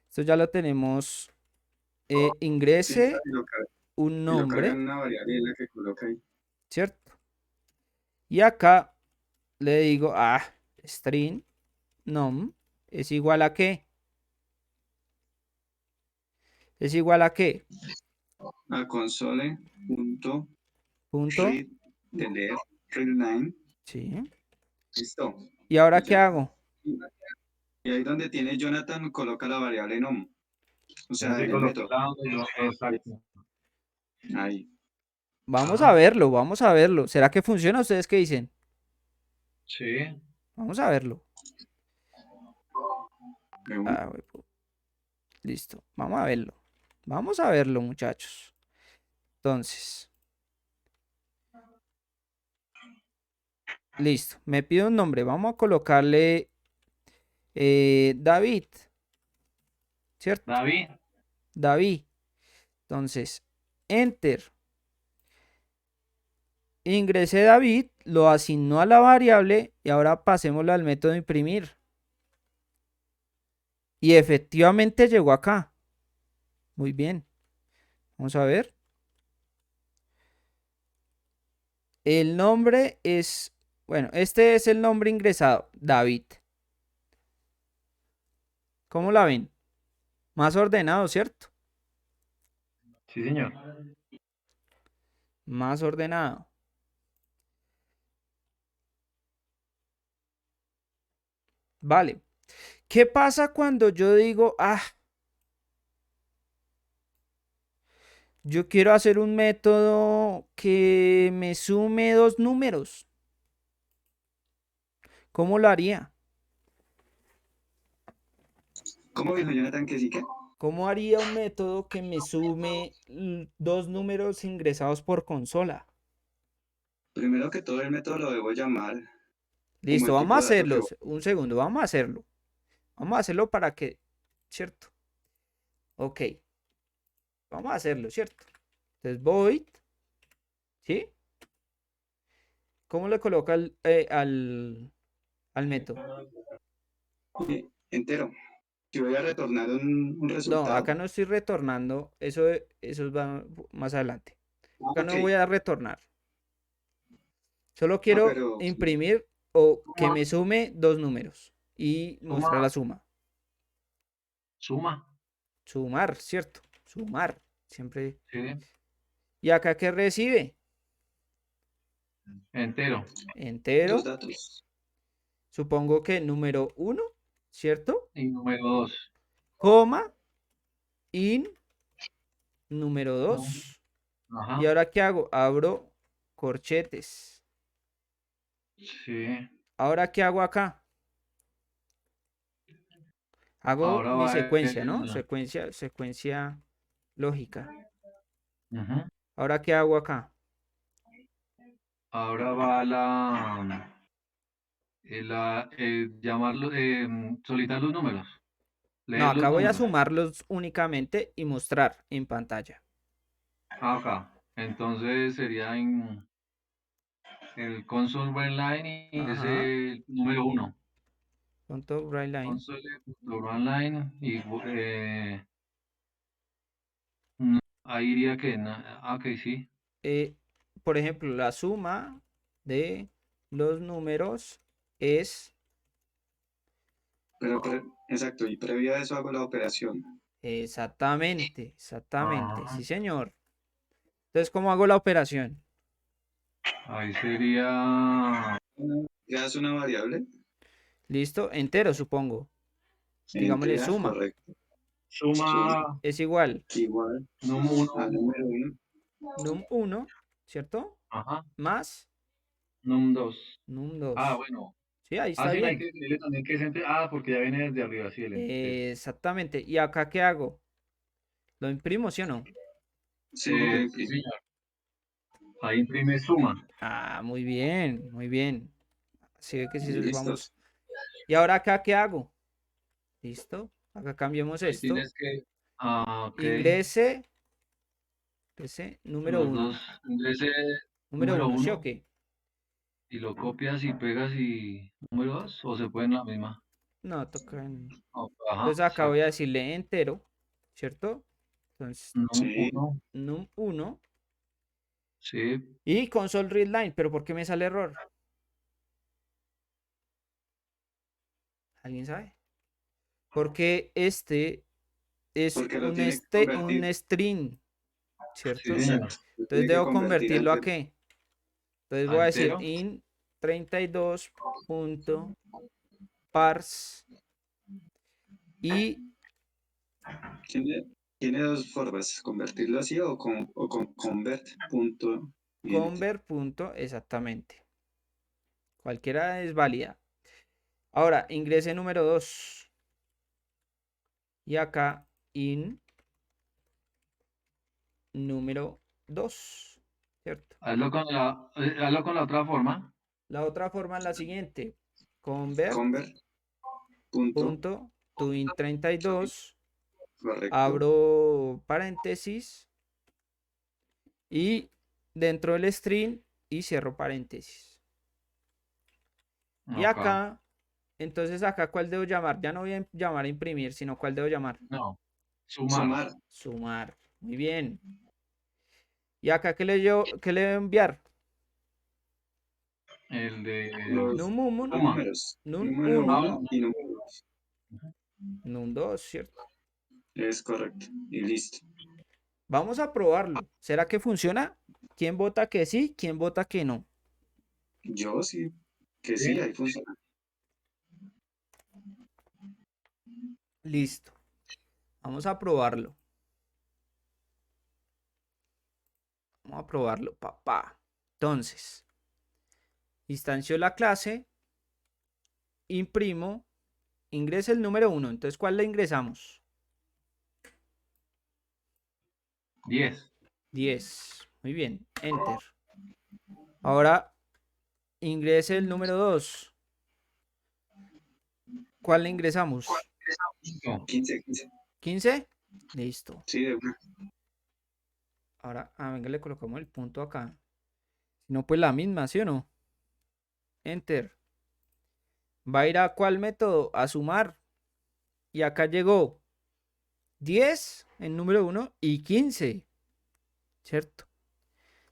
Esto ya lo tenemos. sí, Ingrese un y lo carga en nombre, una variable la que coloca ahí. ¿cierto? Y acá le digo, string nom es igual a qué? Es igual a qué? A console punto Punto. read de leer readline. Sí. Listo. ¿Y ahora Y qué ya. hago? Y ahí donde tiene Jonathan, coloca la variable nom. O sea, Sí, en el método. colocada exacto. Ahí. Vamos a Ajá. verlo, vamos a verlo. ¿Será que funciona? ¿Ustedes qué dicen? Sí. Vamos a verlo. De una. Listo, vamos a verlo. Vamos a verlo, muchachos. Entonces, listo. Me pide un nombre. Vamos a colocarle David, ¿cierto? David. David. Entonces, enter. Ingresé David, lo asignó a la variable y ahora pasémoslo al método imprimir. Y efectivamente llegó acá. Muy bien. Vamos a ver. El nombre es, bueno, este es el nombre ingresado, David. ¿Cómo la ven? Más ordenado, ¿cierto? Sí, señor. Más ordenado. Vale. ¿Qué pasa cuando yo digo, yo quiero hacer un método que me sume dos números? ¿Cómo lo haría? ¿Cómo dijo Jonathan que sí que? ¿Cómo haría un método que me sume dos números ingresados por consola? Primero que todo el método lo debo llamar como Listo, el vamos a tipo de dato que hacerlo. voy. Un segundo, vamos a hacerlo. Vamos a hacerlo para que, ¿cierto? Ok, vamos a hacerlo, ¿cierto? Entonces, void, ¿sí? ¿Cómo le coloca al método? Entero. Si voy a retornar un No, resultado. acá no estoy retornando. Eso va más adelante. Ah, Acá ok. no voy a retornar. Solo quiero pero imprimir o que me sume dos números y mostrar Suma, la suma. suma, Sumar, ¿cierto? Sumar. Siempre. sí, ¿Y acá qué recibe? entero. Entero. dos datos. Supongo que número 1, ¿cierto? Y número 2. Coma, in, número No, 2. ¿Y ajá, ahora qué hago? Abro corchetes. sí. ¿Ahora qué hago acá? Hago Ahora mi va secuencia, ¿no? el. Secuencia lógica. Ujú. ¿Ahora qué hago acá? Ahora va llamarlo, solicitar los números, No, leer los acá voy a números. sumarlos únicamente y mostrar en pantalla. Acá. Entonces sería en el console line y Ajá. ese número 1. Punto right line. Console.writeline y ahí iría que, que sí. Por ejemplo, la suma de los números es Exacto, y previo a eso hago la operación. exactamente, Ah, sí, señor. Entonces, ¿cómo hago la operación? ahí sería Ya es una variable Listo, entero, supongo. Digámosle entera, suma. correcto. Suma suma Es igual igual num al 1, número 1. num1, ¿cierto? ajá, Más num 2. Ah, num2. bueno. Sí, ahí Ah, está sí, no hay bien. que decirle también que es porque ya viene desde arriba, sí, Exactamente. ¿Y acá qué hago? ¿Lo imprimo, sí o no? Sí, lo sí, imprimo. señor. Ahí imprime suma. Ah, muy bien, muy bien. Así ve que sí Y vamos. listos. ¿Y ahora acá qué hago? ¿Listo? Acá cambiemos Ahí esto. tienes que, ok, Ingrese número los 1. dos, ingrese Número número 1, ¿sí o 1 qué? y lo copias y pegas y número 2 o se pueden la misma. No, toca en... Ajá, Entonces acá voy a exacto. decirle entero, ¿cierto? Entonces, Num Sí, 1, num1 sí, y console readline. ¿Pero por qué me sale error? ¿Alguien sabe? Porque este es porque lo tiene que convertir. un string, sí, ¿cierto? señor. Exacto. Lo Entonces tiene que debo convertir a convertirlo a entero. qué? Entonces ¿A voy a decir entero? int 32.parse y Tiene, tiene dos formas, convertirlo así o con convert.int. convert. Exactamente. Cualquiera es válida. Ahora, ingrese número 2. Y acá in número 2. ¿Cierto? Hazlo con la otra forma. La otra forma es la siguiente. Convert Convert. to int 32. Correcto. Abro paréntesis. Y dentro del string y cierro paréntesis. Y Acá. acá, entonces acá, ¿cuál debo llamar? Ya no voy a llamar a imprimir, sino ¿cuál debo llamar? No, sumar. Sumar. Sumar. Muy bien. ¿Y acá qué le debo enviar? El de Los suma. números. Num Número 1, uno y número 2. num 2, ¿cierto? Es correcto. Y listo. Vamos a probarlo. ¿Será que funciona? ¿Quién vota que sí? ¿Quién vota que no? Yo sí, que sí, Sí. ahí funciona. Listo. Vamos a probarlo. Vamos a probarlo, papá. Entonces, instancio la clase, imprimo, ingresa el número 1. Entonces, ¿cuál le ingresamos? 10. 10. Muy bien. Enter. Ahora, ingrese el número 2. ¿Cuál le ingresamos? 15. 15. Listo. Sí, de una. Ahora, venga, le colocamos el punto acá. Si no, pues la misma, ¿sí o no? Enter. ¿Va a ir a cuál método? A sumar. Y acá llegó 10 en número 1 y 15, ¿cierto?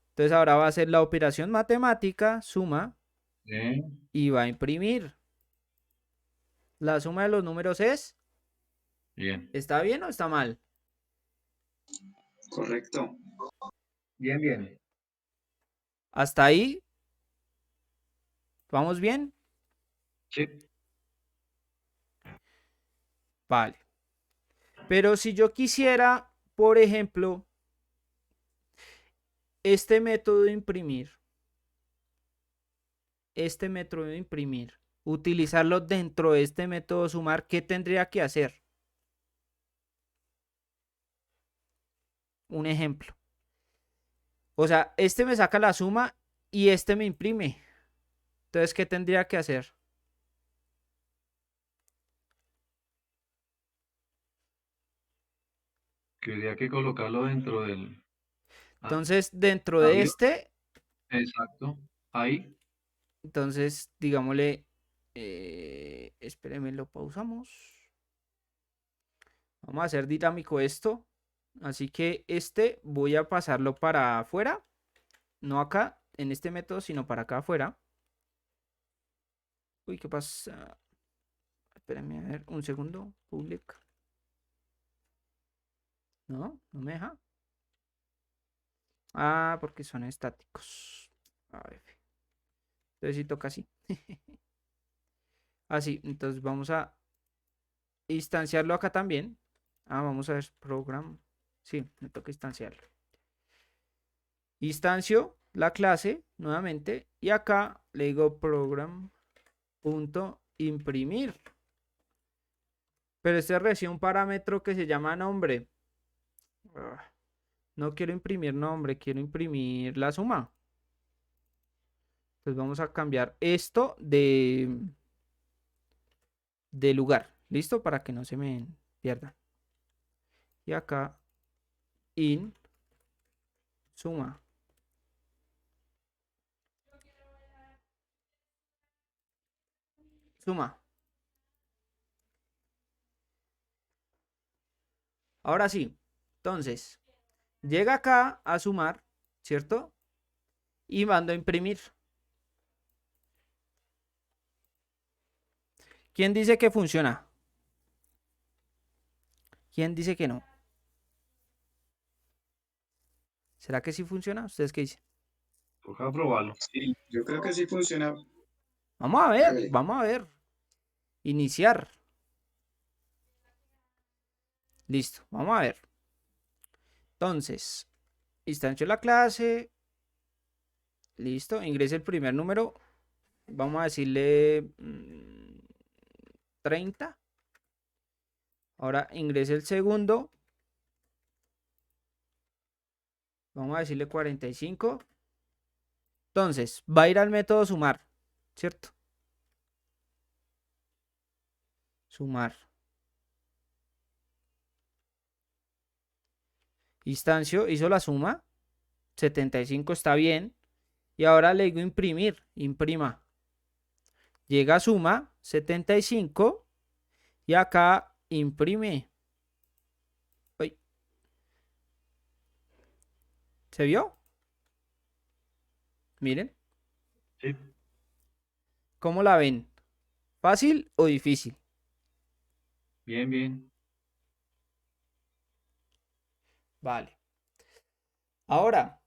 Entonces ahora va a hacer la operación matemática, suma, Sí. y va a imprimir. La suma de los números es, Bien. ¿está bien o está mal? Correcto. Bien, bien. Hasta ahí, ¿vamos bien? Sí. Vale. Pero si yo quisiera, por ejemplo, este método de imprimir, utilizarlo dentro de este método sumar, ¿qué tendría que hacer? Un ejemplo. O sea, este me saca la suma y este me imprime. Entonces, ¿qué tendría que hacer? Que habría que colocarlo dentro del... Ah, Entonces, dentro de arriba. este, Exacto. Ahí. entonces, digámosle, espérenme, lo pausamos. Vamos a hacer dinámico esto. Así que este voy a pasarlo para afuera. No acá, en este método, sino para acá afuera. Uy, ¿qué pasa? Espérenme a ver, un segundo. Public. No, no me deja. Ah, porque son estáticos. A ver. Entonces sí toca así. Así, entonces vamos a instanciarlo acá también. Ah, vamos a ver, program. Sí, me toca instanciarlo. Instancio la clase nuevamente y acá le digo program.imprimir. Pero este recibe un parámetro que se llama nombre. No quiero imprimir nombre, quiero imprimir la suma. Entonces vamos a cambiar esto de lugar. ¿Listo? Para que no se me pierda. Y acá in suma. Suma. Ahora sí. Entonces, llega acá a sumar, ¿cierto? Y mando a imprimir. ¿Quién dice que funciona? ¿Quién dice que no? ¿Será que sí funciona? ¿Ustedes qué dicen? Toca probarlo. Sí, yo creo que sí funciona. Vamos a ver, Hágale. vamos a ver. Iniciar. Listo, vamos a ver. Entonces, instancio la clase. Listo, ingrese el primer número. Vamos a decirle 30. Ahora ingrese el segundo. Vamos a decirle 45. Entonces, va a ir al método sumar, ¿cierto? Sumar. Instancio hizo la suma. 75 está bien. Y ahora le digo imprimir. Imprima. Llega a suma 75. Y acá imprime. Uy, ¿se vio? Miren. Sí. ¿Cómo la ven? ¿Fácil o difícil? Bien, bien. Vale. Ahora,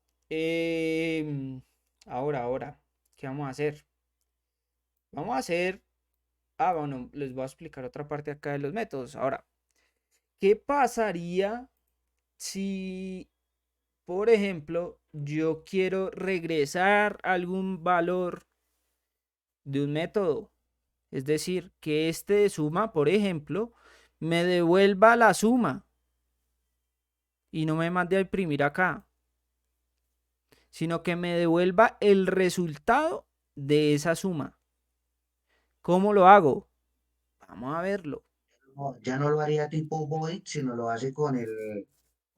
ahora, ¿qué vamos a hacer? Vamos a hacer, bueno, les voy a explicar otra parte acá de los métodos. Ahora, ¿qué pasaría si, por ejemplo, yo quiero regresar algún valor de un método? Es decir, que este de suma, por ejemplo, me devuelva la suma y no me mande a imprimir acá, sino que me devuelva el resultado de esa suma. ¿Cómo lo hago? Vamos a verlo. No, ya no lo haría tipo void, sino lo hace con el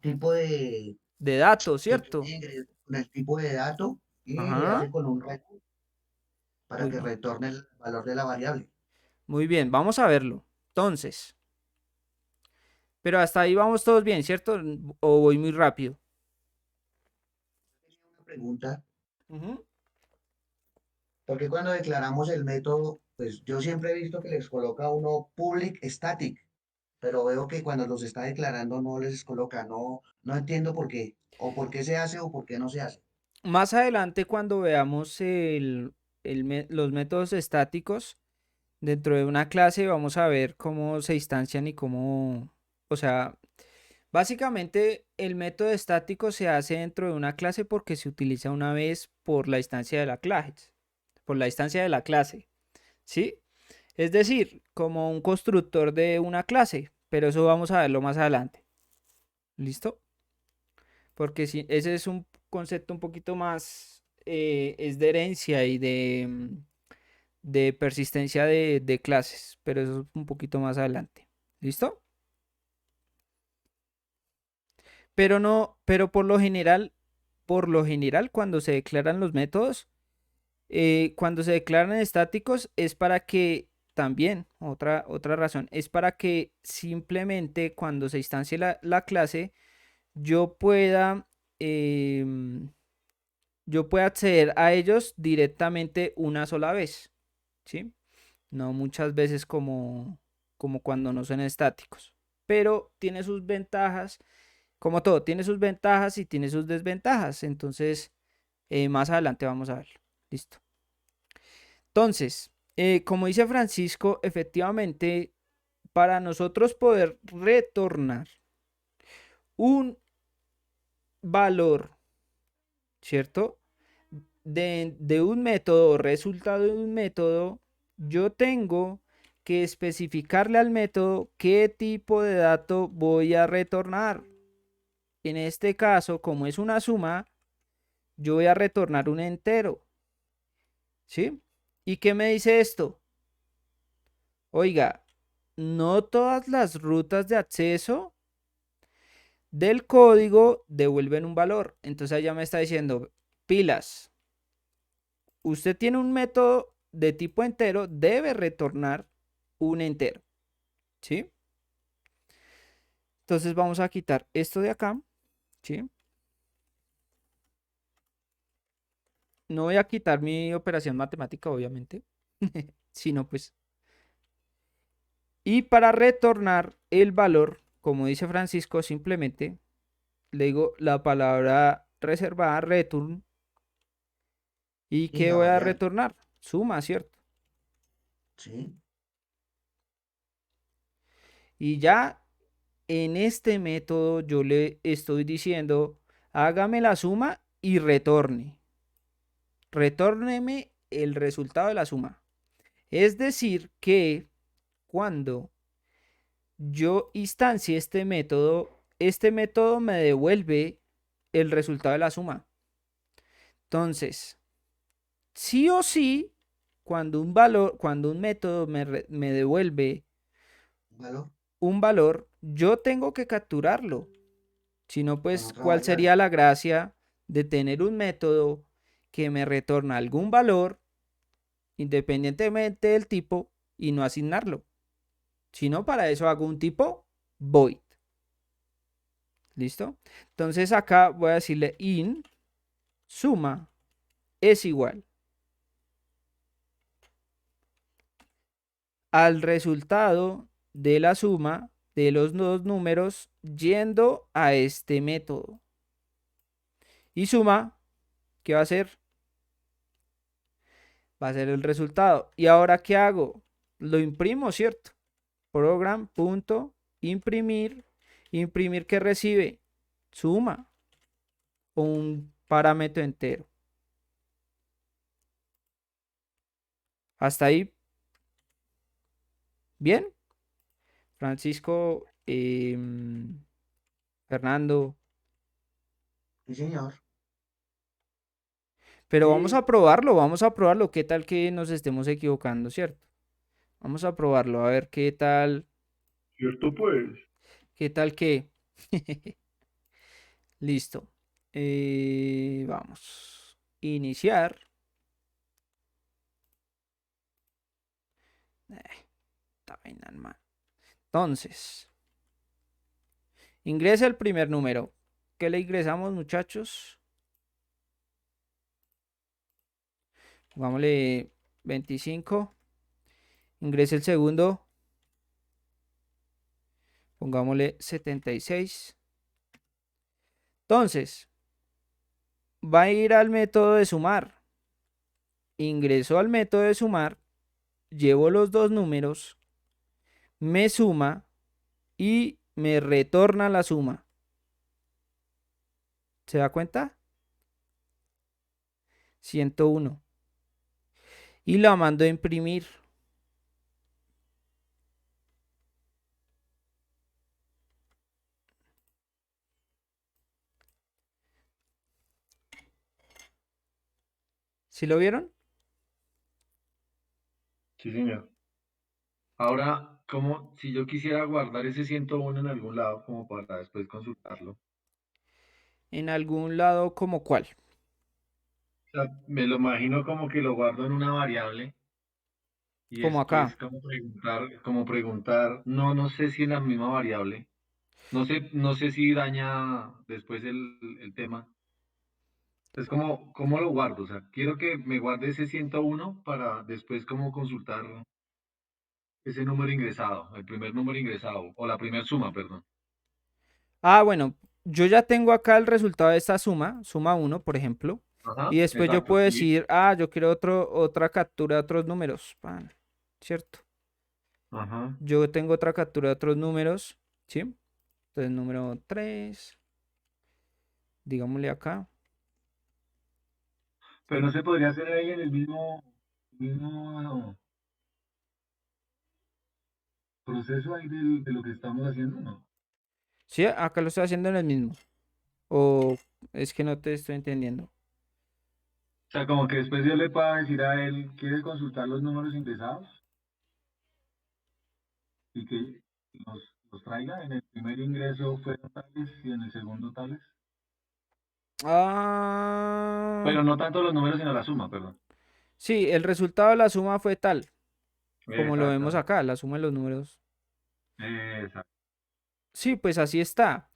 tipo de De datos, que ¿cierto? tiene, con el tipo de dato y le Ajá. hace con un red para Muy que bien. retorne el valor de la variable. Muy bien, vamos a verlo. Entonces, Pero hasta ahí vamos todos bien, ¿cierto? ¿O voy muy rápido? Una pregunta, Ujú. porque cuando declaramos el método, pues yo siempre he visto que les coloca uno public static, pero veo que cuando los está declarando no les coloca, no entiendo por qué, o por qué se hace o por qué no se hace. Más adelante, cuando veamos los métodos estáticos dentro de una clase, vamos a ver cómo se instancian y cómo, o sea, básicamente el método estático se hace dentro de una clase porque se utiliza una vez por la instancia de la clase, por la instancia de la clase, ¿sí? Es decir, como un constructor de una clase, pero eso vamos a verlo más adelante. ¿Listo? Porque si, ese es un concepto un poquito más, es de herencia y de persistencia de clases, pero eso es un poquito más adelante. ¿Listo? Pero no, pero por lo general, cuando se declaran los métodos, cuando se declaran estáticos es para que, también, otra razón, es para que simplemente cuando se instancie la clase, yo pueda, em, yo pueda acceder a ellos directamente una sola vez, ¿sí? No muchas veces como cuando no son estáticos. Pero tiene sus ventajas, como todo, tiene sus ventajas y tiene sus desventajas. Entonces, más adelante vamos a verlo. Listo. Entonces, como dice Francisco, efectivamente, para nosotros poder retornar un valor, ¿cierto? De un método, resultado de un método, yo tengo que especificarle al método qué tipo de dato voy a retornar. En este caso, como es una suma, yo voy a retornar un entero. ¿Sí? ¿Y qué me dice esto? Oiga, no todas las rutas de acceso del código devuelven un valor. Entonces ella me está diciendo, pilas, usted tiene un método de tipo entero, debe retornar un entero. ¿Sí? Entonces vamos a quitar esto de acá. ¿Sí? No voy a quitar mi operación matemática, obviamente. Sino pues. Y para retornar el valor, como dice Francisco, simplemente le digo la palabra reservada, return. ¿Y Y qué la voy a variable, retornar? Suma, ¿cierto? ¿sí? Y ya en este método yo le estoy diciendo, hágame la suma y retorne. Retórneme el resultado de la suma. Es decir, que cuando yo instancie este método me devuelve el resultado de la suma. Entonces, sí o sí, cuando un método me devuelve ¿Valor? un valor, yo tengo que capturarlo. Si no, Con pues, otra ¿cuál variable. sería la gracia de tener un método que me retorna algún valor independientemente del tipo y no asignarlo? Si no, para eso hago un tipo void. ¿Listo? Entonces acá voy a decirle in suma es igual al resultado de la suma de los dos números yendo a este método. Y suma, ¿qué va a ser? Va a ser el resultado. ¿Y ahora qué hago? Lo imprimo, ¿cierto? Program.imprimir. Imprimir que recibe suma o un parámetro entero. Hasta ahí, bien. Francisco, Fernando. Sí, señor. Pero Sí, vamos a probarlo. ¿Qué tal que nos estemos equivocando, cierto? Vamos a probarlo, a ver cierto pues. qué tal que. Listo. Vamos. Iniciar. Está vaina, hermano. Entonces, Ingresa el primer número. ¿Qué le ingresamos, muchachos? Pongámosle 25. Ingrese el segundo. Pongámosle 76. Entonces, va a ir al método de sumar. Ingreso al método de sumar. Llevo los dos números. Me suma y me retorna la suma. ¿Se da cuenta? 101. Y la mando a imprimir. ¿Sí lo vieron? Sí, señor. Ahora, como si yo quisiera guardar ese 101 en algún lado, como para después consultarlo. En algún lado como cuál. O sea, me lo imagino como que lo guardo en una variable y Como acá. después como preguntar, no, no sé si en la misma variable, no sé si daña después el tema. Es como, ¿cómo lo guardo? O sea, quiero que me guarde ese 101 para después como consultar ese número ingresado, el primer número ingresado, o la primera suma, perdón. Ah, bueno, yo ya tengo acá el resultado de esta suma, suma 1, por ejemplo. Ajá, Y después yo exacto. puedo decir, yo quiero otra captura de otros números. Pan, ¿cierto? Ajá. Yo tengo otra captura de otros números, ¿sí? Entonces, número 3, digámosle acá. Pero no se podría hacer ahí en el mismo proceso ahí de lo que estamos haciendo, ¿no? Sí, acá lo estoy haciendo en el mismo. O es que no te estoy entendiendo. O sea, como que después yo le pueda decir a él, ¿quiere consultar los números ingresados? Y que los traiga. En el primer ingreso fueron tales y en el segundo tales. Ah, Pero no tanto los números, sino la suma, perdón. sí, el resultado de la suma fue tal, como lo vemos Exactamente. acá, la suma de los números. Exacto. Sí, pues así está.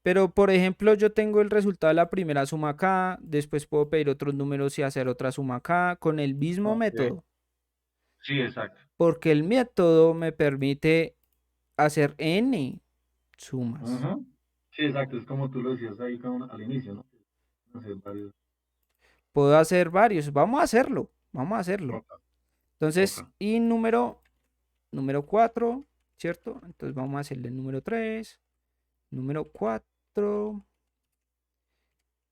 Pero, por ejemplo, yo tengo el resultado de la primera suma acá, después puedo pedir otros números y hacer otra suma acá con el mismo Ok. método, Sí, exacto. porque el método me permite hacer n sumas. Ujú. Sí, exacto. Es como tú lo decías ahí al inicio, ¿no? Hacer varios. Puedo hacer varios, vamos a hacerlo, vamos a hacerlo. Toca, Entonces, toca. y número 4, ¿cierto? Entonces vamos a hacerle el número 3, número 4,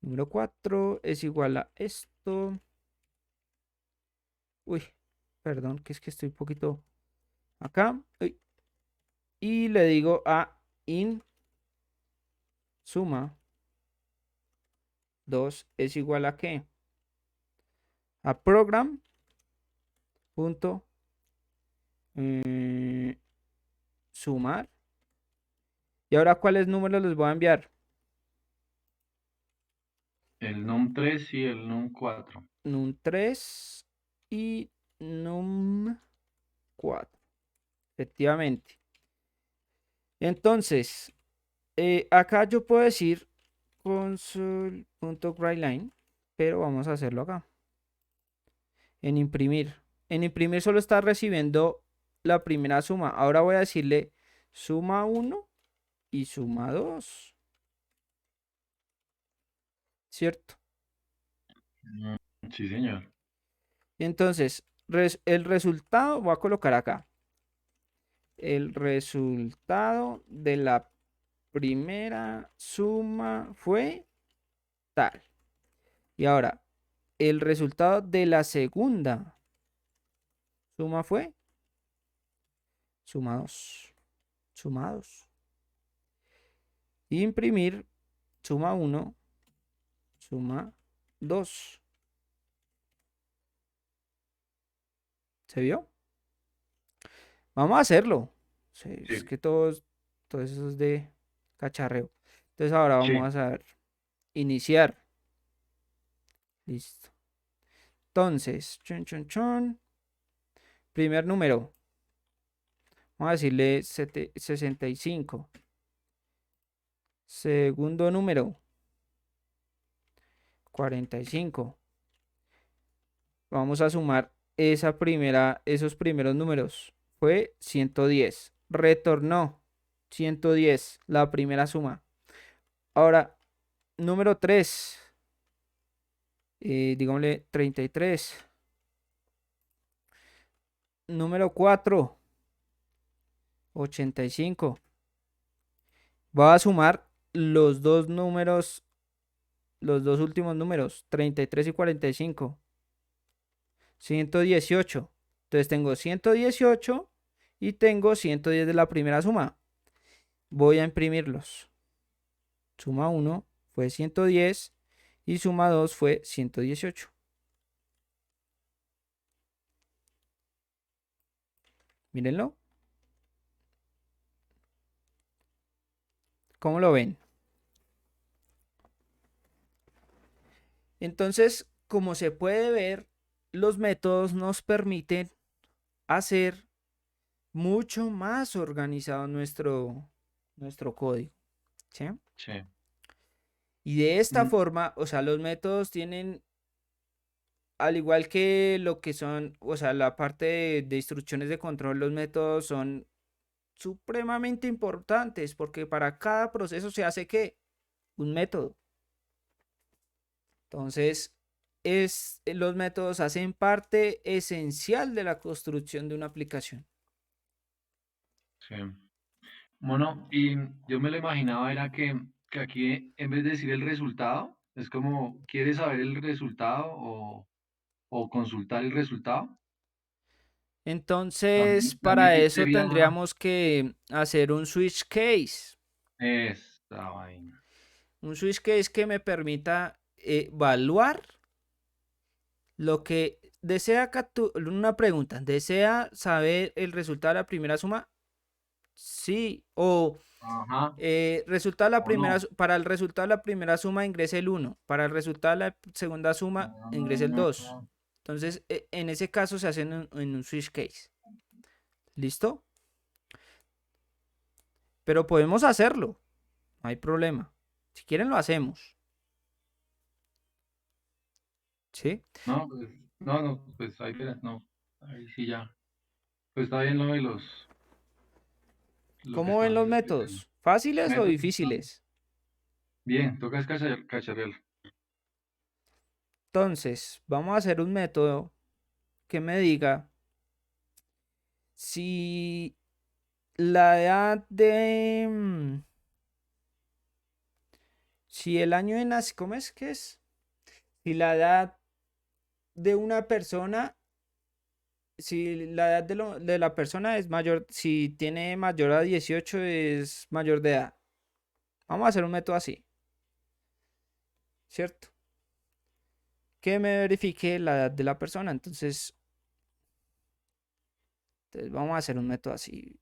número 4 es igual a esto. Uy, perdón, que es que estoy un poquito acá. Uy, y le digo a in suma 2 es igual a qué? A program punto sumar. Y ahora, ¿cuáles números les voy a enviar? El num 3 y el num 4. Num 3 y num 4. Efectivamente. Entonces, acá yo puedo decir console.writeline, pero vamos a hacerlo acá. En imprimir. En imprimir solo está recibiendo la primera suma. Ahora voy a decirle suma 1 y suma 2. ¿Cierto? Sí, señor. Entonces, el resultado, voy a colocar acá. El resultado de la primera suma fue tal. Y ahora, el resultado de la segunda suma fue suma 2. Suma 2. Imprimir suma 1, suma 2. ¿Se vio? Vamos a hacerlo. Sí, es Sí, que todo eso es de cacharreo. Entonces ahora sí. vamos a ver. Iniciar. Listo. Entonces, chon, chon, chon. Primer número. Vamos a decirle 65. Segundo número, 45. Vamos a sumar esos primeros números. Fue 110. Retornó 110, la primera suma. Ahora, número 3. Digámosle 33. Número 4, 85. Voy a sumar los dos números, los dos últimos números, 33 y 45. 118. Entonces tengo 118 y tengo 110 de la primera suma. Voy a imprimirlos. Suma 1 fue 110 y suma 2 fue 118. Mírenlo. ¿Cómo lo ven? Entonces, como se puede ver, los métodos nos permiten hacer mucho más organizado nuestro código. ¿Sí? Sí. Y de esta Mm, forma, o sea, los métodos tienen, al igual que lo que son, o sea, la parte de instrucciones de control, los métodos son supremamente importantes porque para cada proceso se hace ¿qué? Un método. Entonces, los métodos hacen parte esencial de la construcción de una aplicación. sí. Bueno, y yo me lo imaginaba era que aquí en vez de decir el resultado, es como, ¿quieres saber el resultado o consultar el resultado? Entonces, para También eso sería tendríamos que hacer un switch case. esta vaina. Un switch case que me permita evaluar lo que desea capturar. Una pregunta, ¿desea saber el resultado de la primera suma? Sí. O Ajá, resultado de la o primera, no. para el resultado de la primera suma ingrese el 1. Para el resultado de la segunda suma ingrese el 2. Entonces, en ese caso se hace en un switch case. ¿Listo? Pero podemos hacerlo. No hay problema. Si quieren lo hacemos. ¿Sí? No, pues, no, pues ahí verás, no. Ahí sí ya. Pues está bien lo de lo que ¿Cómo ven están los describiendo. métodos? ¿Fáciles o Método, difíciles? bien, toca es cacharrear. Entonces, vamos a hacer un método que me diga si la edad de... si el año de nacimiento... ¿Cómo es que es? Si la edad de una persona... Si la edad de la persona es mayor... Si tiene mayor a 18 es mayor de edad. Vamos a hacer un método así. ¿Cierto? Que me verifique la edad de la persona. Entonces vamos a hacer un método así.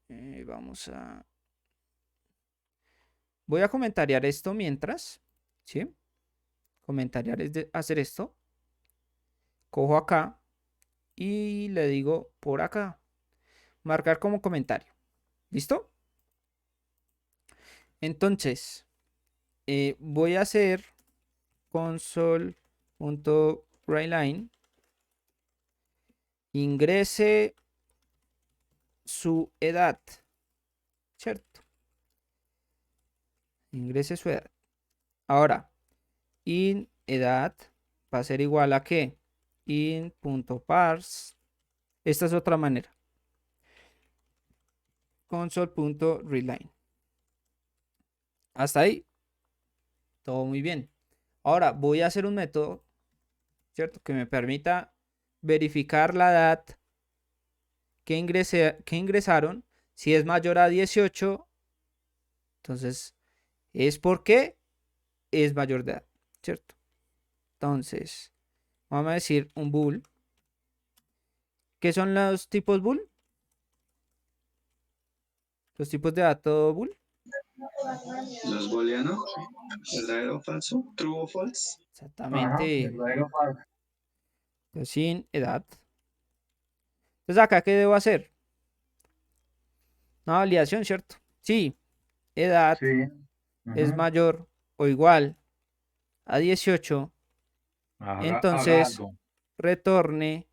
Voy a comentariar esto mientras. ¿Sí? Comentariar es hacer esto. Cojo acá y le digo por acá. Marcar como comentario. ¿Listo? Entonces, voy a hacer console.writeLine. Ingrese su edad. ¿Cierto? Ingrese su edad. Ahora, in edad va a ser igual a qué? In.parse. Esta es otra manera. Console.readline. Hasta ahí. Todo muy bien. Ahora voy a hacer un método, ¿cierto? Que me permita verificar la edad que ingresaron. Si es mayor a 18, entonces es porque es mayor de edad, ¿cierto? Entonces, vamos a decir un bool. ¿Qué son los tipos bool? Los tipos de dato bool. Los booleanos, verdadero o falso, true o false. Ajá, Exactamente. verdadero o falso. Sin edad. Entonces, acá, ¿qué debo hacer? Una validación, ¿cierto? Sí, edad Sí, es Ujú. mayor o igual a 18, Haga entonces algo. retorne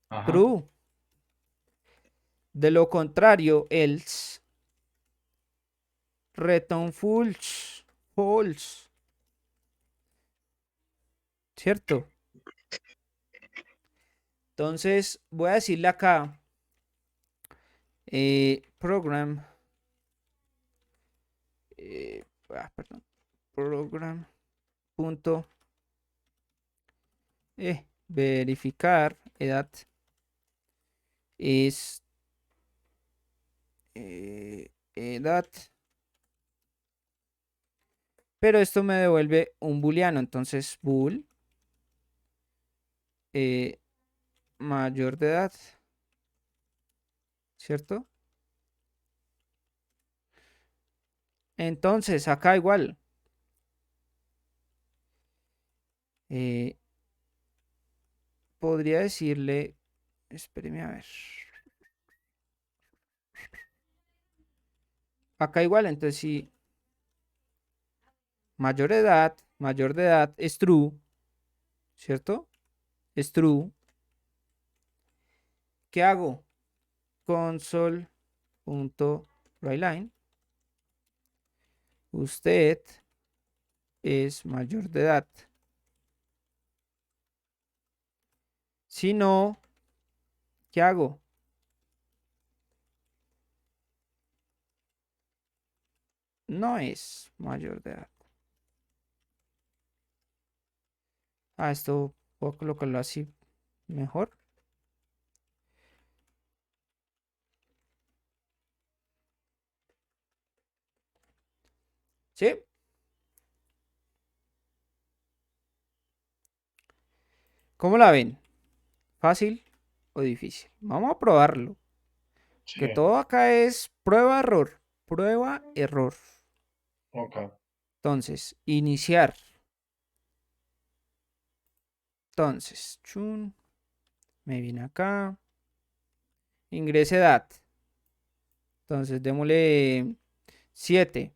Ajá. true. De lo contrario, else, return false, false, ¿cierto? Entonces voy a decirle acá, program, perdón, program punto verificar edad es edad, pero esto me devuelve un booleano, entonces bool eh, mayor de edad, ¿cierto? Entonces acá igual, eh, podría decirle, espéreme a ver, acá igual, entonces si mayor de edad es true, ¿cierto? Es true. ¿Qué hago? Console.writeline. Usted es mayor de edad. Si no, ¿qué hago? No es mayor de edad. Esto puedo colocarlo así mejor. ¿Sí? ¿Cómo la ven? ¿Fácil o difícil? Vamos a probarlo. Que Sí, todo acá es prueba, error. Prueba, error. ok. Entonces, iniciar. Entonces, chun, me viene acá. Ingrese edad. Entonces, démosle 7.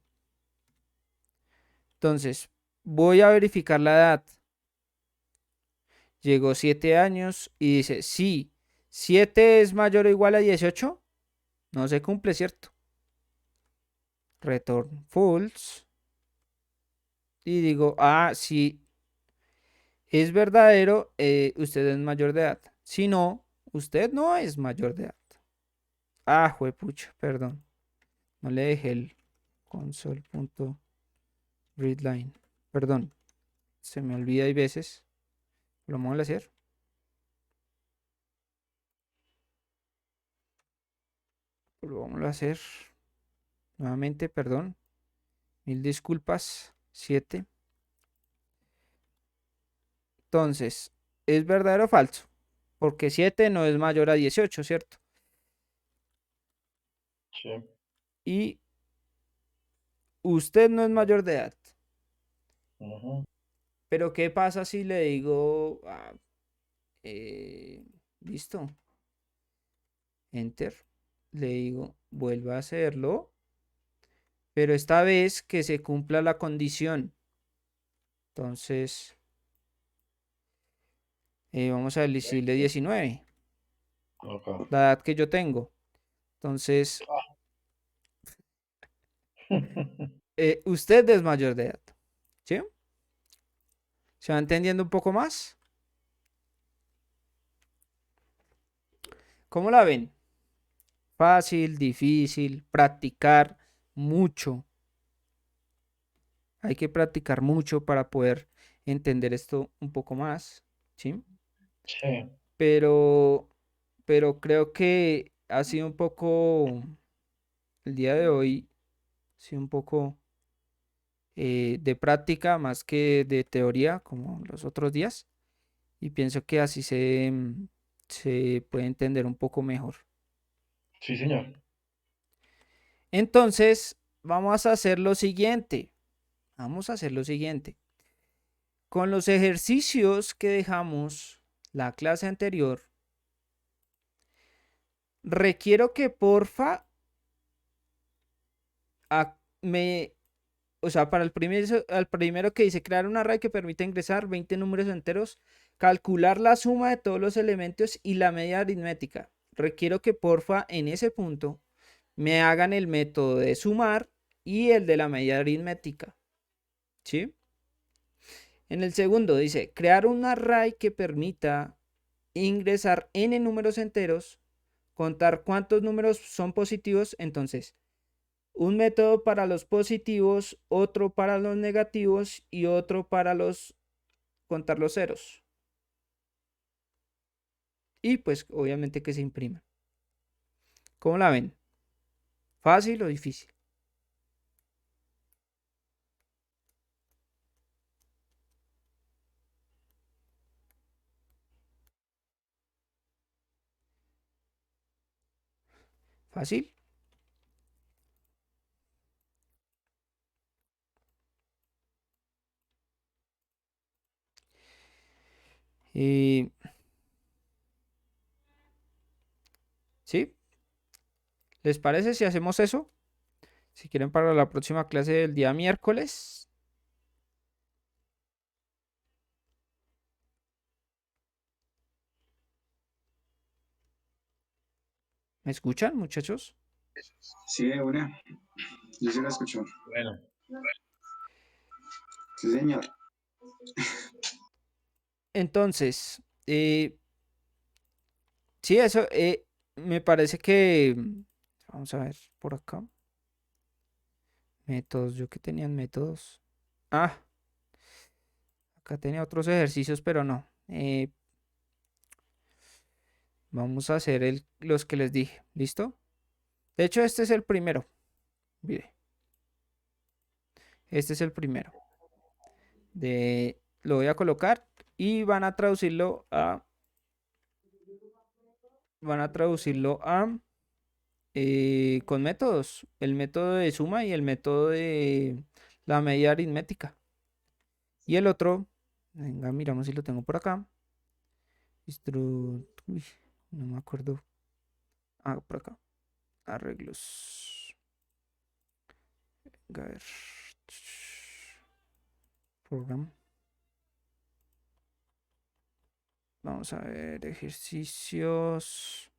Entonces, voy a verificar la edad. Llegó 7 años y dice, sí, 7 es mayor o igual a 18. No se cumple, ¿cierto? Return false. Y digo, sí, es verdadero, usted es mayor de edad. Si no, usted no es mayor de edad. Juepucha, perdón. No le dejé el console.readline. Perdón, se me olvida hay veces. Lo vamos a hacer. Lo vamos a hacer nuevamente, perdón. Mil disculpas. 7. Entonces, ¿es verdadero o falso? Porque 7 no es mayor a 18, ¿cierto? Sí. Y usted no es mayor de edad. Ujú. Pero ¿qué pasa si le digo, listo, enter? Le digo, vuelva a hacerlo, pero esta vez que se cumpla la condición. Entonces, vamos a decirle 19, Ok. la edad que yo tengo. Entonces, usted es mayor de edad. ¿Sí? ¿Se va entendiendo un poco más? ¿Cómo la ven? Fácil, difícil, practicar mucho. Hay que practicar mucho para poder entender esto un poco más, ¿sí? Sí, Pero, pero creo que ha sido un poco, el día de hoy, ha sido un poco de práctica más que de teoría, como los otros días. Y pienso que así se puede entender un poco mejor. sí, señor. Entonces, vamos a hacer lo siguiente. Vamos a hacer lo siguiente. Con los ejercicios que dejamos la clase anterior, requiero que porfa me o sea, para al primero que dice crear un array que permita ingresar 20 números enteros, calcular la suma de todos los elementos y la media aritmética. Requiero que porfa en ese punto me hagan el método de sumar y el de la media aritmética. ¿Sí? En el segundo dice crear un array que permita ingresar n números enteros, contar cuántos números son positivos. Entonces, un método para los positivos, otro para los negativos y otro para contar los ceros. Y pues obviamente que se impriman. ¿Cómo la ven? ¿Fácil o difícil? ¿Fácil? Eh, ¿Sí? ¿Les parece si hacemos eso? Si quieren para la próxima clase del día miércoles. ¿Me escuchan, muchachos? Sí, de una. Yo sí la escucho. Bueno, Sí, señor. Entonces, sí, eso me parece que... Vamos a ver por acá. Métodos, yo que tenían métodos. Ah, acá tenía otros ejercicios, pero no. Vamos a hacer los que les dije. ¿Listo? De hecho, este es el primero. Mire, este es el primero. Lo voy a colocar y van a traducirlo a... Van a traducirlo a... con métodos. El método de suma y el método de la medida aritmética. Y el otro, venga, miramos si lo tengo por acá. Uy, no me acuerdo. Ah, por acá. Arreglos. Venga, a ver. Program. Vamos a ver, ejercicios.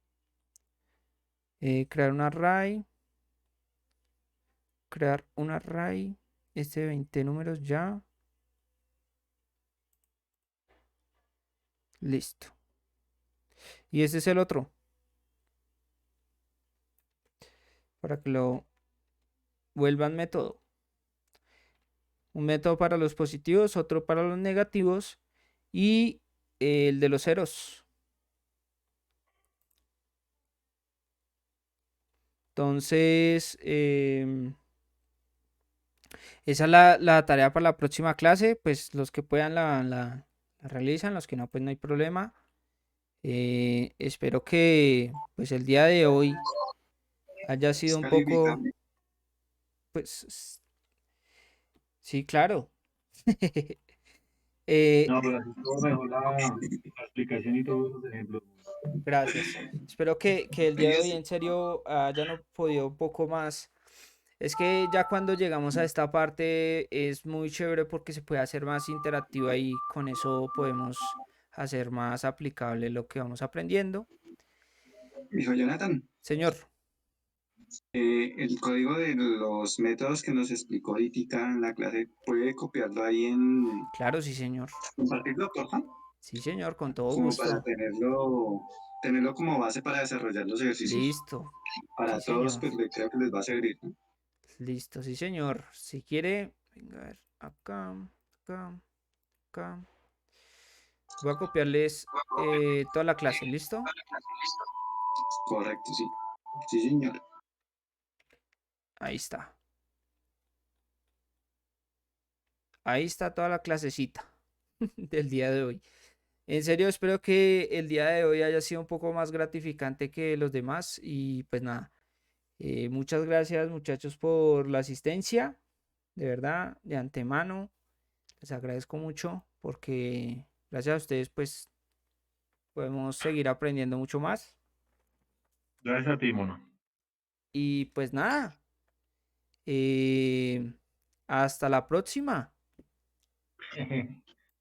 Crear un array. Crear un array. Este de 20 números ya. Listo. Y este es el otro. Para que lo vuelvan método. Un método para los positivos, otro para los negativos y el de los ceros. Entonces, esa es la tarea para la próxima clase. Pues los que puedan la realizan, los que no, pues no hay problema. Espero que pues el día de hoy haya Es sido un poco, calificable. pues sí, claro. Eh, No, pero así todo mejor la explicación y todos los ejemplos. Gracias. Espero que el día de hoy Fíjese, en serio hayan podido un poco más. Es que ya cuando llegamos a esta parte es muy chévere porque se puede hacer más interactivo y con eso podemos hacer más aplicable lo que vamos aprendiendo. hijo Jonathan, Señor, el código de los métodos que nos explicó ahorita en la clase, ¿puede copiarlo ahí en claro, sí, señor. compartirlo, porfa? Sí, señor, con todo Como para gusto. tenerlo como base para desarrollar los ejercicios. Listo. Sí, Para todos, señor. pues creo que les va a servir, ¿no? Listo, sí, señor. Si quiere, venga a ver, acá, acá, acá. Voy a copiarles toda la clase, ¿listo? Correcto, sí. Sí, señor. Ahí está. Ahí está toda la clasecita del día de hoy. En serio, espero que el día de hoy haya sido un poco más gratificante que los demás. Y pues nada, muchas gracias muchachos por la asistencia. De verdad, de antemano, les agradezco mucho porque gracias a ustedes pues podemos seguir aprendiendo mucho más. Gracias a ti, mono. Y pues nada, eh, Hasta la próxima.